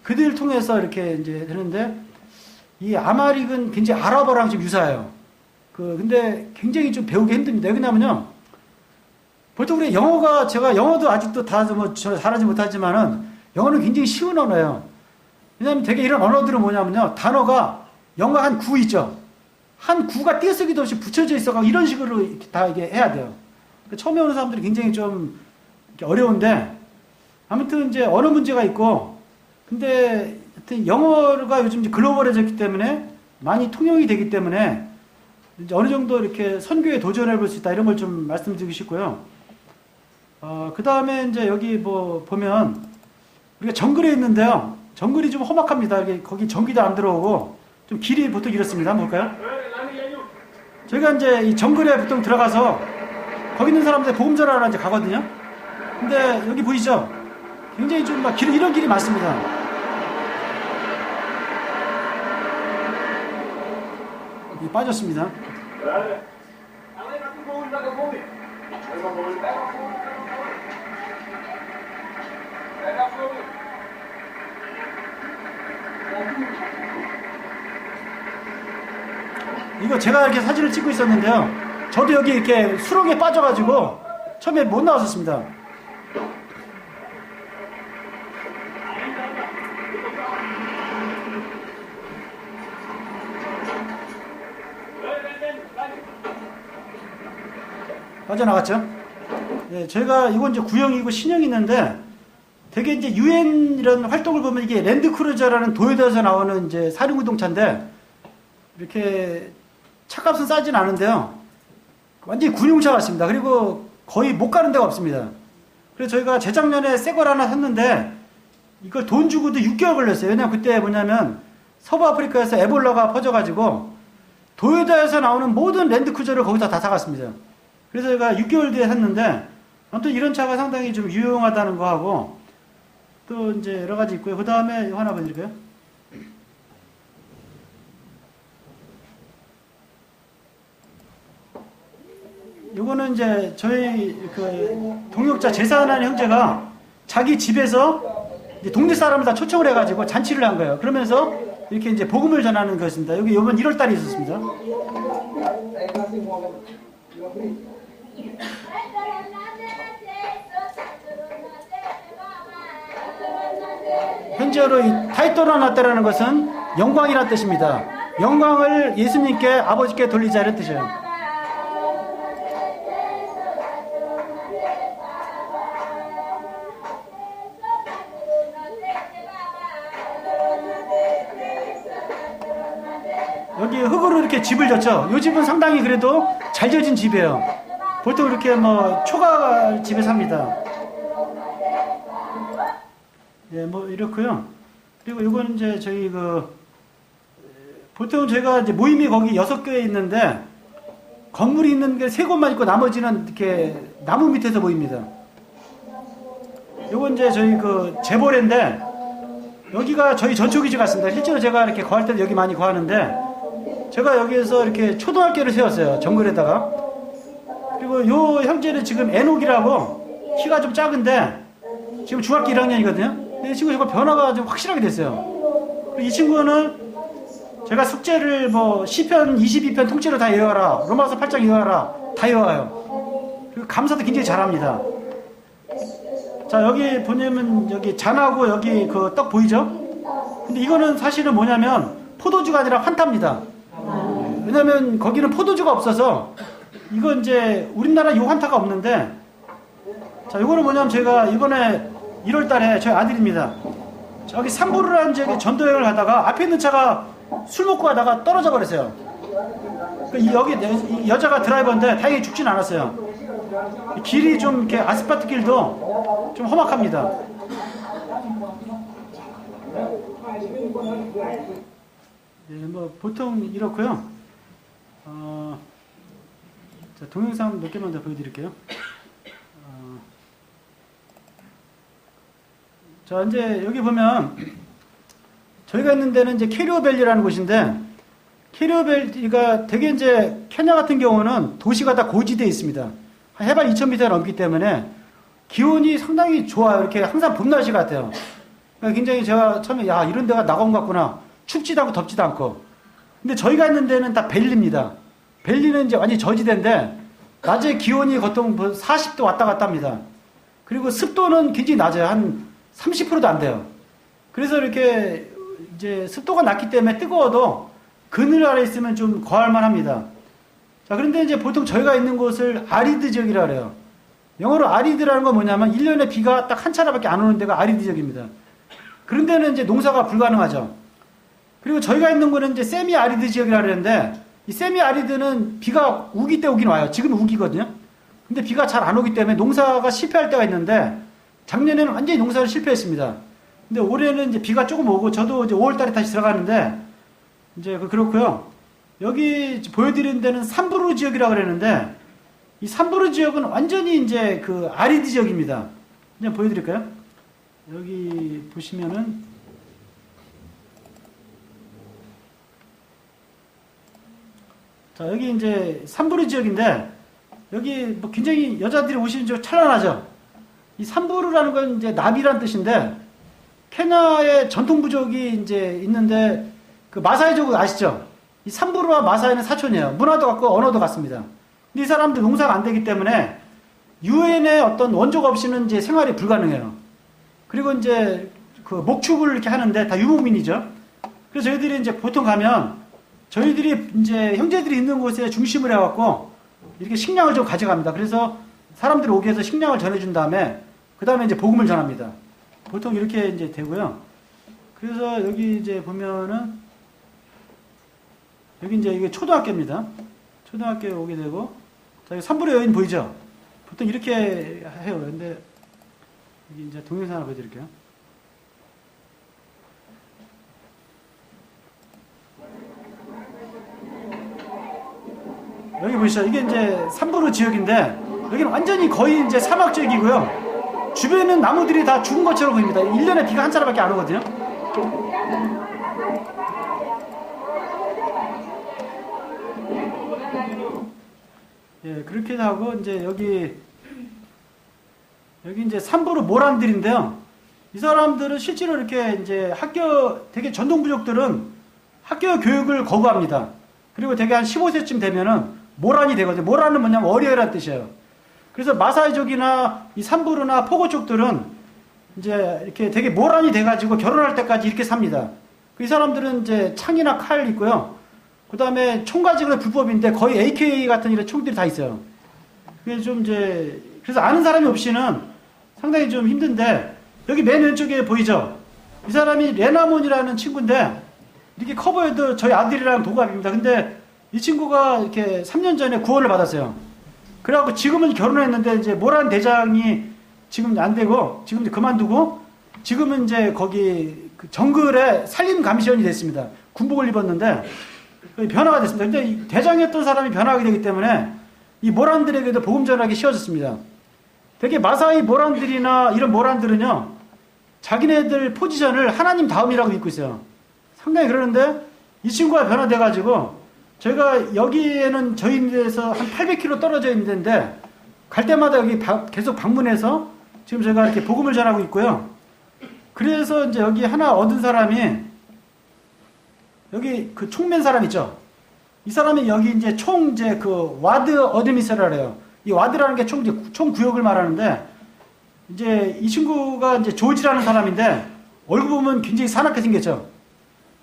그들을 통해서 이렇게 이제 되는데 이 아마릭은 굉장히 아랍어랑 좀 유사해요. 근데 굉장히 좀 배우기 힘듭니다. 왜냐면요. 보통 우리 영어가 제가 영어도 아직도 다 뭐 잘하지 못하지만은 영어는 굉장히 쉬운 언어예요. 왜냐하면 되게 이런 언어들은 뭐냐면요. 단어가 영어 한 구 있죠. 한 구가 띄어쓰기도 없이 붙여져 있어가 이런 식으로 이렇게 다 이게 해야 돼요. 처음에 오는 사람들이 굉장히 좀 어려운데 아무튼 이제 언어 문제가 있고 근데 하여튼 영어가 요즘 이제 글로벌해졌기 때문에 많이 통용이 되기 때문에 이제 어느 정도 이렇게 선교에 도전해 볼 수 있다 이런 걸 좀 말씀드리고 싶고요. 그 다음에 이제 여기 뭐 보면 우리가 정글에 있는데요. 정글이 좀 험악합니다. 이게 거기 전기도 안 들어오고 좀 길이 보통 이렇습니다. 한번 볼까요? 저희가 이제 이 정글에 보통 들어가서 거기 있는 사람들 복음 전하러 이제 가거든요. 근데 여기 보이죠? 굉장히 좀 막 이런 길이 많습니다. 이 빠졌습니다. 이거 제가 이렇게 사진을 찍고 있었는데요. 저도 여기 이렇게 수렁에 빠져가지고 처음에 못 나왔었습니다. 빠져나갔죠? 예, 저희가 이건 이제 구형이고 신형이 있는데 되게 이제 유엔 이런 활동을 보면 이게 랜드크루저라는 도요타에서 나오는 이제 사륜구동차인데 이렇게 차값은 싸진 않은데요. 완전히 군용차 같습니다. 그리고 거의 못 가는 데가 없습니다. 그래서 저희가 재작년에 새 걸 하나 샀는데 이걸 돈 주고도 6개월 걸렸어요. 왜냐면 그때 뭐냐면 서부 아프리카에서 에볼라가 퍼져가지고 도요타에서 나오는 모든 랜드크루저를 거기서 다 사갔습니다. 그래서 제가 6개월 뒤에 샀는데 아무튼 이런 차가 상당히 좀 유용하다는 거 하고 또 이제 여러 가지 있고요. 그 다음에 이거 하나 보여드릴까요? 요거는 이제 저희 그 동역자 제사하는 형제가 자기 집에서 이제 동네 사람을 다 초청을 해가지고 잔치를 한 거예요. 그러면서 이렇게 이제 복음을 전하는 것입니다. 여기 요번 1월 달에 있었습니다. 현재로 이 타이토라나테라는 것은 영광이라는 뜻입니다. 영광을 예수님께 아버지께 돌리자 이런 뜻이에요. 여기 흙으로 이렇게 집을 졌죠. 이 집은 상당히 그래도 잘 져진 집이에요. 보통 이렇게 뭐 초가 집에 삽니다. 예, 뭐 이렇고요. 그리고 이건 이제 저희 보통 저희가 이제 모임이 거기 6교회 있는데 건물이 있는 게 3곳만 있고 나머지는 이렇게 나무 밑에서 모입니다. 이건 이제 저희 재보레인데 여기가 저희 전초기지 같습니다. 실제로 제가 이렇게 거할 때도 여기 많이 거하는데 제가 여기에서 이렇게 초등학교를 세웠어요. 정글에다가. 그리고 요 형제는 지금 에녹이라고 키가 좀 작은데 지금 중학교 1학년이거든요. 근데 이 친구 변화가 좀 확실하게 됐어요. 이 친구는 제가 숙제를 시편 22편 통째로 다 외워라. 로마서 8장 외워라. 다 외워요. 그리고 감사도 굉장히 잘합니다. 자, 여기 보냐면 여기 잔하고 여기 그 떡 보이죠? 근데 이거는 사실은 뭐냐면 포도주가 아니라 환타입니다. 왜냐면 거기는 포도주가 없어서 이거 이제 우리나라 요 환타가 없는데 자, 이거는 뭐냐면 제가 이번에 1월 달에 저희 아들입니다. 저기 삼부르라는 지역에 전도여행을 가다가 앞에 있는 차가 술 먹고 가다가 떨어져 버렸어요. 여기 여자가 드라이버인데 다행히 죽진 않았어요. 길이 좀 이렇게 아스팔트 길도 좀 험악합니다. 네, 보통 이렇고요. 자, 동영상 몇 개만 더 보여드릴게요. 자, 이제 여기 보면 저희가 있는 데는 이제 캐리어밸리라는 곳인데 캐리어밸리가 되게 이제 케냐 같은 경우는 도시가 다 고지대에 있습니다. 해발 2000m가 넘기 때문에 기온이 상당히 좋아요. 이렇게 항상 봄 날씨 같아요. 그러니까 굉장히 제가 처음에 이런 데가 낙원 같구나. 춥지도 않고 덥지도 않고. 근데 저희가 있는 데는 다 밸리입니다. 밸리는 이제 완전히 저지대인데 낮에 기온이 보통 40도 왔다 갔다 합니다. 그리고 습도는 굉장히 낮아요. 한 30%도 안 돼요. 그래서 이렇게 이제 습도가 낮기 때문에 뜨거워도 그늘 아래 있으면 좀 거할만 합니다. 자, 그런데 이제 보통 저희가 있는 곳을 아리드 지역이라 그래요. 영어로 아리드라는 건 뭐냐면 1년에 비가 딱 한 차례밖에 안 오는 데가 아리드 지역입니다. 그런 데는 이제 농사가 불가능하죠. 그리고 저희가 있는 곳은 이제 세미 아리드 지역이라 그러는데 이 세미 아리드는 비가 우기 때 오긴 와요. 지금 우기거든요. 근데 비가 잘 안 오기 때문에 농사가 실패할 때가 있는데 작년에는 완전히 농사를 실패했습니다. 근데 올해는 이제 비가 조금 오고 저도 이제 5월 달에 다시 들어가는데 이제 그렇고요. 여기 보여드리는 데는 삼부르 지역이라고 그러는데 이 삼부르 지역은 완전히 이제 아리드 지역입니다. 그냥 보여드릴까요? 여기 보시면은 자, 여기 이제 삼부르 지역인데 여기 굉장히 여자들이 오시는 저 찬란하죠. 이 삼부르라는 건 이제 나비라는 뜻인데 케냐의 전통 부족이 이제 있는데 마사이족 아시죠? 이 삼부르와 마사이는 사촌이에요. 문화도 같고 언어도 같습니다. 근데 이 사람들 농사가 안 되기 때문에 유엔의 어떤 원조가 없이는 이제 생활이 불가능해요. 그리고 이제 그 목축을 이렇게 하는데 다 유목민이죠. 그래서 저희들이 이제 보통 가면 저희들이 이제 형제들이 있는 곳에 중심을 해갖고 이렇게 식량을 좀 가져갑니다. 그래서 사람들이 오게 해서 식량을 전해준 다음에 그 다음에 이제 복음을 전합니다. 보통 이렇게 이제 되고요. 그래서 여기 이제 보면은 여기 이제 이게 초등학교입니다. 초등학교에 오게 되고 자, 여기 삼불의 여인 보이죠? 보통 이렇게 해요. 근데 여기 이제 동영상 하나 보여드릴게요. 여기 보시죠. 이게 이제 삼부르 지역인데 여기는 완전히 거의 이제 사막 지역이고요. 주변에는 나무들이 다 죽은 것처럼 보입니다. 1년에 비가 한 차례밖에 안 오거든요. 예, 그렇게 하고 이제 여기 이제 삼부르 모란들인데요. 이 사람들은 실제로 이렇게 이제 되게 전통 부족들은 학교 교육을 거부합니다. 그리고 되게 한 15세쯤 되면은 모란이 되거든요. 모란은 뭐냐면 어려이라는 뜻이에요. 그래서 마사이족이나 이 삼부르나 포고 쪽들은 이제 이렇게 되게 모란이 돼가지고 결혼할 때까지 이렇게 삽니다. 이 사람들은 이제 창이나 칼 있고요. 그 다음에 총 가지고는 불법인데 거의 AK 같은 이런 총들이 다 있어요. 그래서 좀 이제 그래서 아는 사람이 없이는 상당히 좀 힘든데 여기 맨 왼쪽에 보이죠? 이 사람이 레나몬이라는 친구인데 이렇게 커버해도 저희 아들이랑 동갑입니다. 근데 이 친구가 이렇게 3년 전에 구원을 받았어요. 그래갖고 지금은 결혼했는데 이제 모란 대장이 지금 안 되고 지금 이제 그만두고 지금은 이제 거기 그 정글에 산림 감시원이 됐습니다. 군복을 입었는데 변화가 됐습니다. 근데 이 대장이었던 사람이 변화하게 되기 때문에 이 모란들에게도 복음 전하기 쉬워졌습니다. 되게 마사이 모란들이나 이런 모란들은요 자기네들 포지션을 하나님 다음이라고 믿고 있어요. 상당히 그러는데 이 친구가 변화돼가지고 저희가 여기에는 저희에서 한 800km 떨어져 있는 데인데 갈 때마다 여기 계속 방문해서 지금 저희가 이렇게 복음을 전하고 있고요. 그래서 이제 여기 하나 얻은 사람이 여기 그 총맨 사람 있죠. 이 사람이 여기 이제 그 와드 어드미스라고 해요. 이 와드라는 게 총 구역을 말하는데 이제 이 친구가 이제 조지라는 사람인데 얼굴 보면 굉장히 사납게 생겼죠.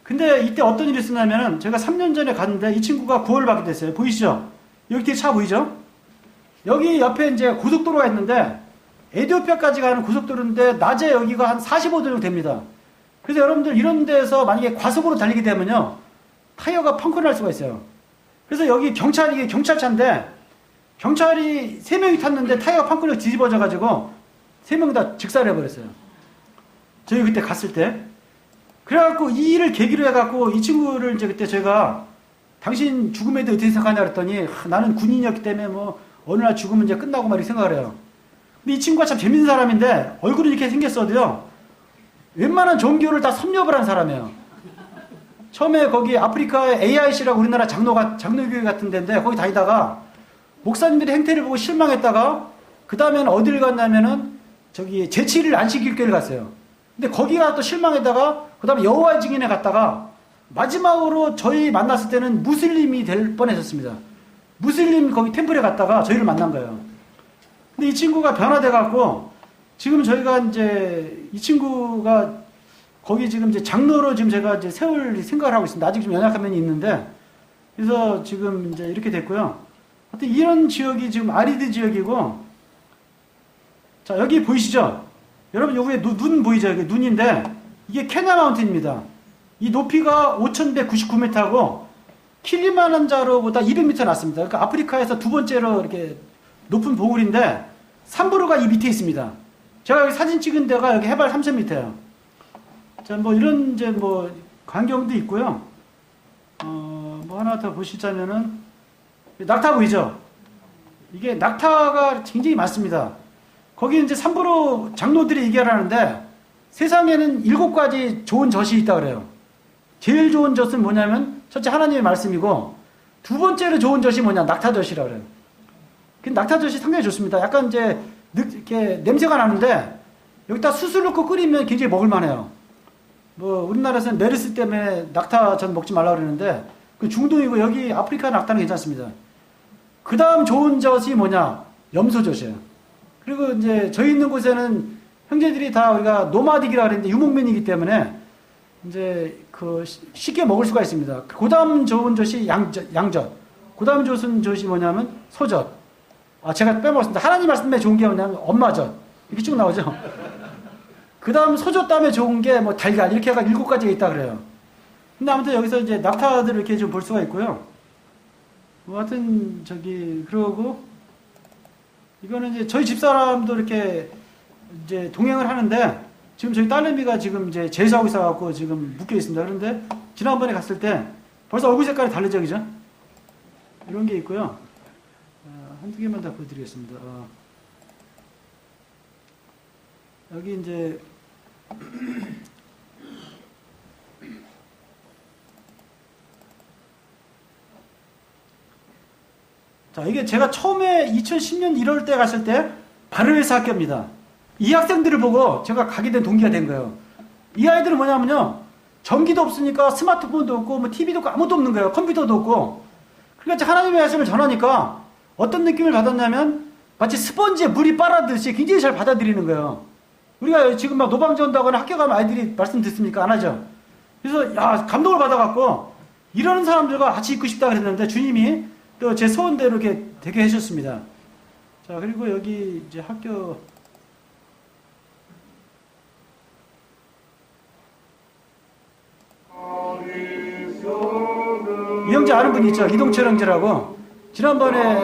근데 이때 어떤 일이 있었냐면은 제가 3년 전에 갔는데 이 친구가 구원을 받게 됐어요. 보이시죠? 여기 뒤에 차 보이죠? 여기 옆에 이제 고속도로가 있는데 에티오피아까지 가는 고속도로인데 낮에 여기가 한 45도 정도 됩니다. 그래서 여러분들 이런 데서 만약에 과속으로 달리게 되면요 타이어가 펑크를 날 수가 있어요. 그래서 여기 이게 경찰차인데 경찰이 3명이 탔는데 타이어가 펑크를 뒤집어져 가지고 3명 다 직사를 해버렸어요. 저희 그때 갔을 때. 그래갖고 이 일을 계기로 해갖고 이 친구를 이제 그때 제가 당신 죽음에 대해 어떻게 생각하냐 그랬더니 나는 군인이었기 때문에 뭐 어느 날 죽으면 이제 끝나고 막 이렇게 생각을 해요. 근데 이 친구가 참 재밌는 사람인데 얼굴이 이렇게 생겼어도요 웬만한 종교를 다 섭렵을 한 사람이에요. 처음에 거기 아프리카의 AIC라고 우리나라 장로교회 같은 데인데 거기 다니다가 목사님들의 행태를 보고 실망했다가 그 다음에는 어디를 갔냐면은 저기 제7일 안식일교회를 갔어요. 근데 거기가 또 실망했다가 그 다음에 여호와의 증인에 갔다가 마지막으로 저희 만났을 때는 무슬림이 될 뻔했었습니다. 무슬림 거기 템플에 갔다가 저희를 만난 거예요. 근데 이 친구가 변화돼갖고 지금 저희가 이제 이 친구가 거기 지금 이제 장로로 지금 제가 이제 세울 생각을 하고 있습니다. 아직 좀 연약한 면이 있는데 그래서 지금 이제 이렇게 됐고요. 하여튼 이런 지역이 지금 아리드 지역이고 자 여기 보이시죠? 여러분 여기 눈 보이죠? 여기 눈인데 이게 케냐 마운틴입니다. 이 높이가 5,199m고 킬리만자로보다 200m 낮습니다. 그러니까 아프리카에서 두 번째로 이렇게 높은 봉우리인데 삼부르가 이 밑에 있습니다. 제가 여기 사진 찍은 데가 여기 해발 3,000m예요. 자, 뭐 이런 이제 뭐 광경도 있고요. 뭐 하나 더 보시자면은 낙타 보이죠? 이게 낙타가 굉장히 많습니다. 거기 이제 삼부르 장로들이 얘기를 하는데 세상에는 7가지 좋은 젖이 있다 그래요. 제일 좋은 젖은 뭐냐면 첫째 하나님의 말씀이고 두 번째로 좋은 젖이 뭐냐 낙타젖이라 그래요. 그 낙타젖이 상당히 좋습니다. 약간 이제 이렇게 냄새가 나는데 여기다 수술 넣고 끓이면 굉장히 먹을만해요. 뭐 우리나라에서는 메르스 때문에 낙타젖 먹지 말라 그러는데 그 중동이고 여기 아프리카 낙타는 괜찮습니다. 그 다음 좋은 젖이 뭐냐? 염소젖이에요. 그리고 이제 저희 있는 곳에는 형제들이 다 우리가 노마딕이라 그랬는데 유목민이기 때문에 이제 그 쉽게 먹을 수가 있습니다. 그 다음 좋은 젖이 양젖. 그 다음 좋은 젖이 뭐냐면 소젖. 제가 빼먹었습니다. 하나님 말씀에 좋은 게 뭐냐면 엄마젖. 이렇게 쭉 나오죠. 그 다음 소젖 다음에 좋은 게 뭐 달걀. 이렇게 해가 7가지가 있다 그래요. 근데 아무튼 여기서 이제 낙타들을 이렇게 좀 볼 수가 있고요. 뭐 하여튼 그러고 이거는 이제 저희 집사람도 이렇게 이제 동행을 하는데 지금 저희 딸내미가 지금 이제 재수하고 있어갖고 지금 묶여 있습니다. 그런데 지난번에 갔을 때 벌써 얼굴 색깔이 다르죠, 그죠? 이런 게 있고요. 한두 개만 더 보여드리겠습니다. 여기 이제 자, 이게 제가 처음에 2010년 1월 때 갔을 때 바르웨스 학교입니다. 이 학생들을 보고 제가 가게 된 동기가 된 거예요. 이 아이들은 뭐냐면요. 전기도 없으니까 스마트폰도 없고 뭐 TV도 없고 아무것도 없는 거예요. 컴퓨터도 없고. 그러니까 하나님의 말씀을 전하니까 어떤 느낌을 받았냐면 마치 스펀지에 물이 빨아들듯이 굉장히 잘 받아들이는 거예요. 우리가 지금 막 노방전 온다거나 학교 가면 아이들이 말씀 듣습니까? 안 하죠. 그래서 감동을 받아갖고 이러는 사람들과 같이 있고 싶다 그랬는데 주님이 또 제 소원대로 이렇게 되게 해주셨습니다. 자, 그리고 여기 이제 학교 이 형제 아는 분 있죠? 이동철 형제라고. 지난번에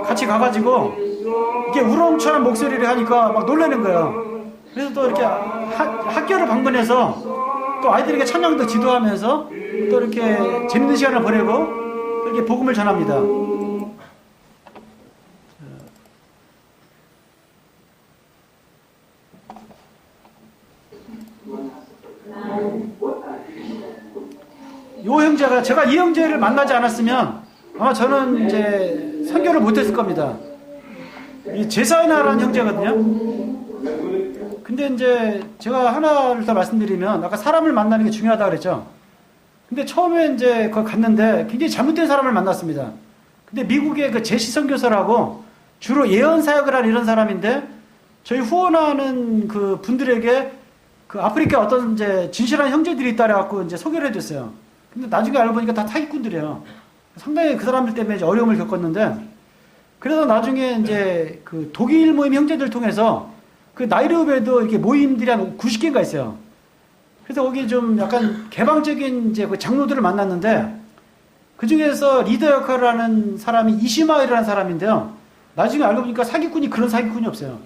같이 가가지고 이렇게 우렁찬 목소리를 하니까 막 놀라는 거예요. 그래서 또 이렇게 학교를 방문해서 또 아이들에게 찬양도 지도하면서 또 이렇게 재밌는 시간을 보내고 이렇게 복음을 전합니다. 요 형제가 제가 이 형제를 만나지 않았으면 아마 저는 이제 선교를 못했을 겁니다. 이 제사이나라는 형제거든요. 근데 이제 제가 하나를 더 말씀드리면 아까 사람을 만나는 게 중요하다 그랬죠. 근데 처음에 이제 거기 갔는데 굉장히 잘못된 사람을 만났습니다. 근데 미국의 그 제시 선교사라고 주로 예언 사역을 하는 이런 사람인데 저희 후원하는 그 분들에게 그 아프리카 어떤 이제 진실한 형제들이 있다 그래갖고 이제 소개를 해줬어요. 근데 나중에 알고 보니까 다 사기꾼들이에요. 상당히 그 사람들 때문에 이제 어려움을 겪었는데 그래서 나중에 이제 그 독일 모임 형제들 통해서 그 나이로비에도 이렇게 모임들이 한 90개인가 있어요. 그래서 거기 좀 약간 개방적인 이제 그 장로들을 만났는데 그 중에서 리더 역할을 하는 사람이 이시마엘이라는 사람인데요. 나중에 알고 보니까 사기꾼이 그런 사기꾼이 없어요.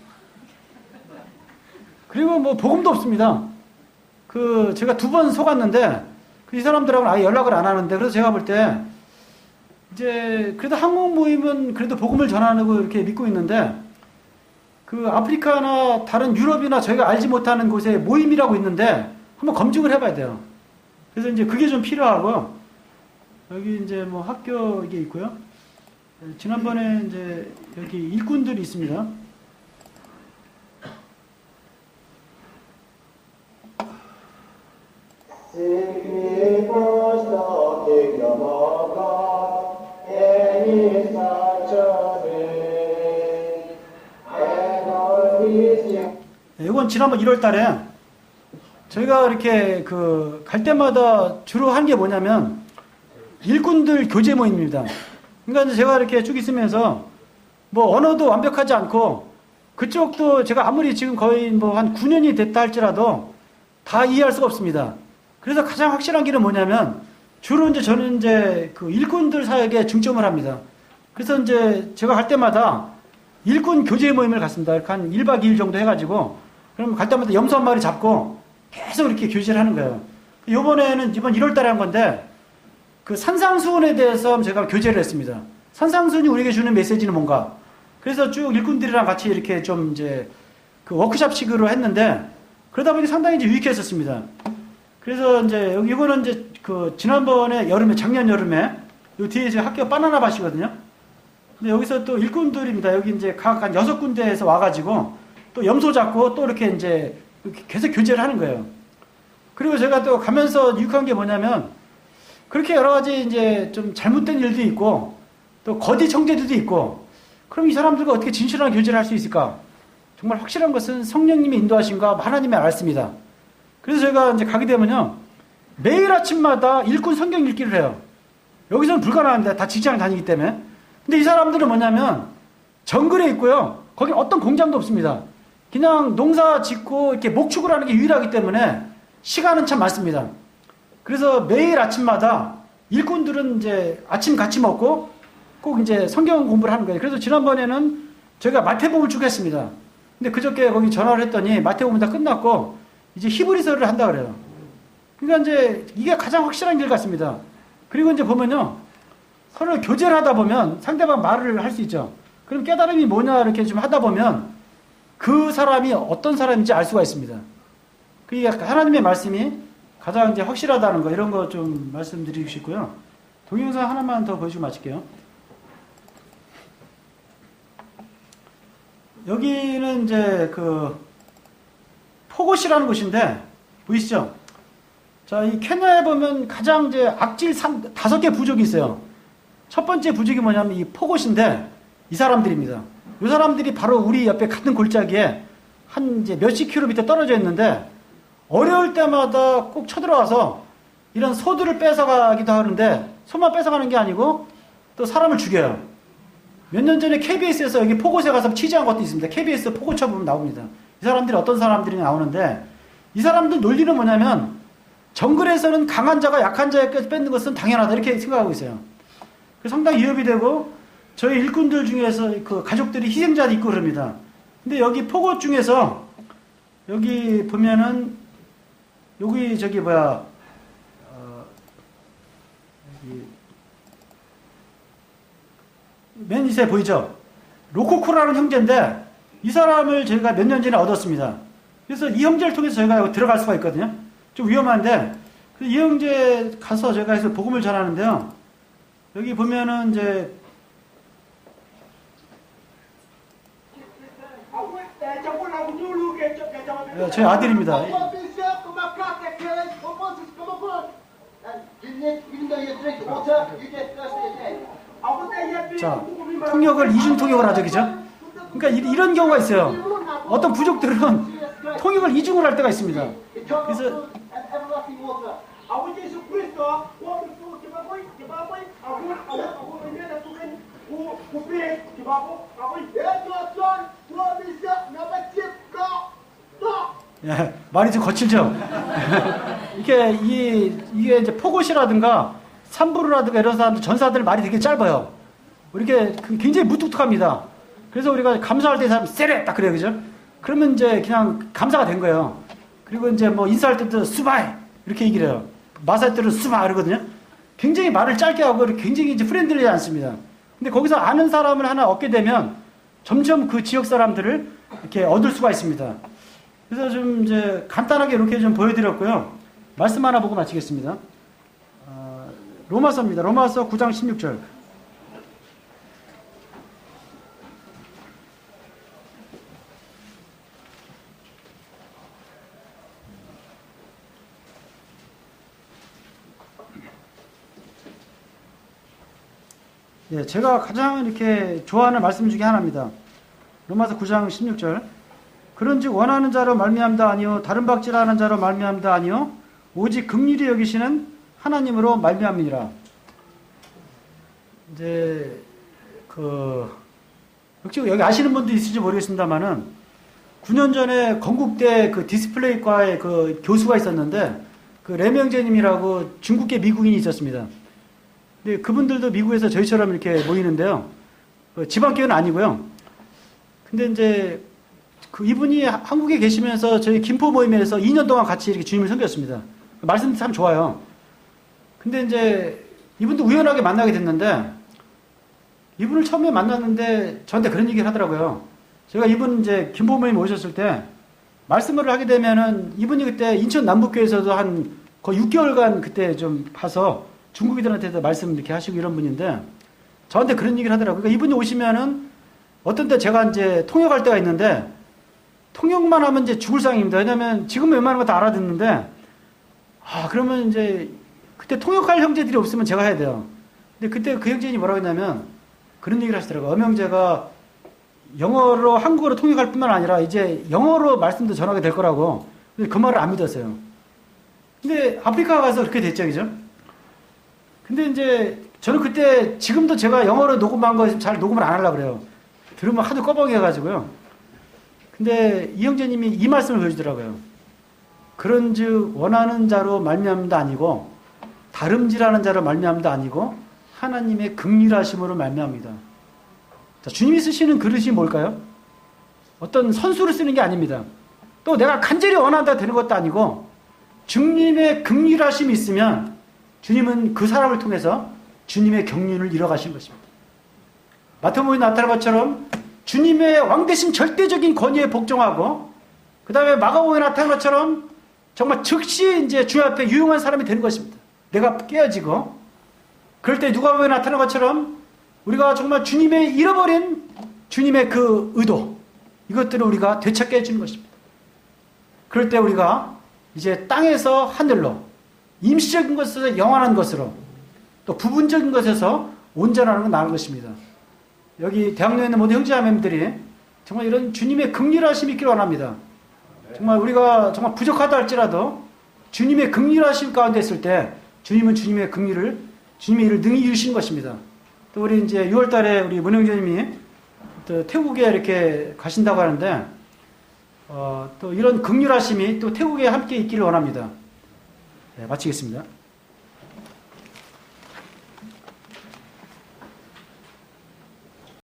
그리고 뭐 복음도 없습니다. 그 제가 2번 속았는데 이 사람들하고는 아예 연락을 안 하는데 그래서 제가 볼 때 이제 그래도 한국 모임은 그래도 복음을 전하고 이렇게 믿고 있는데 그 아프리카나 다른 유럽이나 저희가 알지 못하는 곳에 모임이라고 있는데 한번 검증을 해봐야 돼요. 그래서 이제 그게 좀 필요하고요. 여기 이제 뭐 학교 이게 있고요. 지난번에 이제 여기 일꾼들이 있습니다. 이건 지난번 1월 달에 저희가 이렇게 그 갈 때마다 주로 한 게 뭐냐면 일꾼들 교제 모임입니다. 그러니까 이제 제가 이렇게 쭉 있으면서 뭐 언어도 완벽하지 않고 그쪽도 제가 아무리 지금 거의 뭐 한 9년이 됐다 할지라도 다 이해할 수가 없습니다. 그래서 가장 확실한 길은 뭐냐면 주로 이제 저는 이제 그 일꾼들 사역에 중점을 합니다. 그래서 이제 제가 갈 때마다 일꾼 교제 모임을 갔습니다. 이렇게 한 1박 2일 정도 해가지고 그럼 갈 때마다 염소 한 마리 잡고 계속 이렇게 교제를 하는 거예요. 이번에는 이번 1월 달에 한 건데 그 산상수훈에 대해서 제가 교제를 했습니다. 산상수훈이 우리에게 주는 메시지는 뭔가. 그래서 쭉 일꾼들이랑 같이 이렇게 좀 이제 그 워크숍식으로 했는데 그러다 보니 상당히 이제 유익했었습니다. 그래서 이제 이거는 이제 그 지난번에 여름에 작년 여름에 요 뒤에 이제 학교 바나나 밭이거든요. 근데 여기서 또 일꾼들입니다. 여기 이제 각 한 6군데에서 와가지고 또 염소 잡고 또 이렇게 이제 계속 교제를 하는 거예요. 그리고 제가 또 가면서 유익한 게 뭐냐면 그렇게 여러 가지 이제 좀 잘못된 일도 있고 또 거디 청재들도 있고, 그럼 이 사람들과 어떻게 진실한 교제를 할 수 있을까? 정말 확실한 것은 성령님의 인도하심과 하나님의 말씀이다. 그래서 제가 이제 가게 되면요, 매일 아침마다 일꾼 성경 읽기를 해요. 여기서는 불가능합니다. 다 직장 다니기 때문에. 근데 이 사람들은 뭐냐면 정글에 있고요, 거기 어떤 공장도 없습니다. 그냥 농사 짓고 이렇게 목축을 하는 게 유일하기 때문에 시간은 참 많습니다. 그래서 매일 아침마다 일꾼들은 이제 아침 같이 먹고 꼭 이제 성경 공부를 하는 거예요. 그래서 지난번에는 제가 마태복음을 쭉 했습니다. 근데 그저께 거기 전화를 했더니 마태복음 다 끝났고 이제 히브리서를 한다 그래요. 그러니까 이제 이게 가장 확실한 길 같습니다. 그리고 이제 보면요, 서로 교제를 하다 보면 상대방 말을 할 수 있죠. 그럼 깨달음이 뭐냐 이렇게 좀 하다 보면 그 사람이 어떤 사람인지 알 수가 있습니다. 그게 하나님의 말씀이 가장 이제 확실하다는 거, 이런 거 좀 말씀드리고 싶고요. 동영상 하나만 더 보여주고 마칠게요. 여기는 이제 그 포고시라는 곳인데 보이시죠? 자, 이 케냐에 보면 가장 이제 악질 5개 부족이 있어요. 첫 번째 부족이 뭐냐면 이 포고시인데 이 사람들입니다. 이 사람들이 바로 우리 옆에 같은 골짜기에 한 이제 몇십 킬로미터 떨어져 있는데 어려울 때마다 꼭 쳐들어와서 이런 소들을 뺏어가기도 하는데 소만 뺏어가는 게 아니고 또 사람을 죽여요. 몇 년 전에 KBS에서 여기 포고세 가서 취재한 것도 있습니다. KBS 포고처 보면 나옵니다. 이 사람들이 어떤 사람들이 나오는데 이 사람들 논리는 뭐냐면 정글에서는 강한 자가 약한 자에게 뺏는 것은 당연하다 이렇게 생각하고 있어요. 상당히 위협이 되고 저희 일꾼들 중에서 그 가족들이 희생자도 있고 그럽니다. 근데 여기 포고 중에서 여기 보면은 여기 저기 뭐야 여기 맨 밑에 보이죠? 로코코라는 형제인데 이 사람을 저희가 몇 년 전에 얻었습니다. 그래서 이 형제를 통해서 저희가 들어갈 수가 있거든요. 좀 위험한데 이 형제 가서 제가 해서 복음을 전하는데요. 여기 보면은 이제 저희 아들입니다. 자, 통역을 이중 통역을 하죠, 그죠? 그러니까 이런 경우가 있어요. 어떤 부족들은 통역을 이중을 할 때가 있습니다. 그래서 예, 말이 좀 거칠죠? 이게 이제 포고시라든가 삼부르라든가 이런 사람들, 전사들 말이 되게 짧아요. 이렇게 굉장히 무뚝뚝합니다. 그래서 우리가 감사할 때 이 사람 세레! 딱 그래요, 그죠? 그러면 이제 그냥 감사가 된 거예요. 그리고 이제 뭐 인사할 때도 수바이! 이렇게 얘기를 해요. 마사할 때는 수바! 이러거든요? 굉장히 말을 짧게 하고 굉장히 이제 프렌들리지 않습니다. 근데 거기서 아는 사람을 하나 얻게 되면 점점 그 지역 사람들을 이렇게 얻을 수가 있습니다. 그래서 좀 이제 간단하게 이렇게 좀 보여드렸고요. 말씀 하나 보고 마치겠습니다. 로마서입니다. 로마서 9장 16절. 예, 제가 가장 이렇게 좋아하는 말씀 중에 하나입니다. 로마서 9장 16절. 그런즉 원하는 자로 말미암다 아니요 다른 박질하는 자로 말미암다 아니요 오직 긍휼히 여기시는 하나님으로 말미암이니라. 이제 역시 여기 아시는 분도 있을지 모르겠습니다만은 9년 전에 건국대 그 디스플레이과의 그 교수가 있었는데 그 레명제님이라고 중국계 미국인이 있었습니다. 근데 그분들도 미국에서 저희처럼 이렇게 모이는데요. 지방교회는 아니고요. 근데 이제 이분이 한국에 계시면서 저희 김포 모임에서 2년 동안 같이 이렇게 주님을 섬겼습니다. 말씀도 참 좋아요. 근데 이제 이분도 우연하게 만나게 됐는데 이분을 처음에 만났는데 저한테 그런 얘기를 하더라고요. 제가 이분 이제 김포 모임 오셨을 때 말씀을 하게 되면은 이분이 그때 인천 남북교회에서도 한 거의 6개월간 그때 좀 봐서 중국인들한테도 말씀 이렇게 하시고 이런 분인데 저한테 그런 얘기를 하더라고요. 그러니까 이분이 오시면은 어떤 때 제가 이제 통역할 때가 있는데 통역만 하면 이제 죽을 상입니다. 왜냐면 지금 웬만한 거 다 알아듣는데 그러면 이제 그때 통역할 형제들이 없으면 제가 해야 돼요. 근데 그때 그 형제님이 뭐라고 했냐면 그런 얘기를 하시더라고요. 엄영제가 영어로 한국어로 통역할 뿐만 아니라 이제 영어로 말씀도 전하게 될 거라고. 근데 그 말을 안 믿었어요. 근데 아프리카 가서 그렇게 됐죠, 그죠? 근데 이제 저는 그때 지금도 제가 영어로 녹음한 거 잘 녹음을 안 하려고 그래요. 들으면 하도 꺼벙해가지고요. 근데 이형제님이 이 말씀을 보여주더라고요. 그런즉 원하는 자로 말미암다 아니고 다름질하는 자로 말미암다 아니고 하나님의 긍휼하심으로 말미암니다. 자, 주님이 쓰시는 그릇이 뭘까요? 어떤 선수를 쓰는 게 아닙니다. 또 내가 간절히 원한다 되는 것도 아니고 주님의 긍휼하심이 있으면 주님은 그 사람을 통해서 주님의 경륜을 이뤄가신 것입니다. 마태복음에 나타난 것처럼 주님의 왕대신 절대적인 권위에 복종하고 그 다음에 마가복음에 나타난 것처럼 정말 즉시 이제 주님 앞에 유용한 사람이 되는 것입니다. 내가 깨어지고 그럴 때 누가복음에 나타난 것처럼 우리가 정말 주님의 잃어버린 주님의 그 의도 이것들을 우리가 되찾게 해주는 것입니다. 그럴 때 우리가 이제 땅에서 하늘로 임시적인 것에서 영원한 것으로 또 부분적인 것에서 온전하는 건 나은 것입니다. 여기 대학로에 있는 모든 형제자매님들이 정말 이런 주님의 긍휼하심이 있기를 원합니다. 정말 우리가 정말 부족하다 할지라도 주님의 긍휼하심 가운데 있을 때 주님은 주님의 긍휼을 주님의 일을 능히 이루신 것입니다. 또 우리 이제 6월 달에 우리 문형제님이 또 태국에 이렇게 가신다고 하는데 또 이런 긍휼하심이 또 태국에 함께 있기를 원합니다. 네, 마치겠습니다.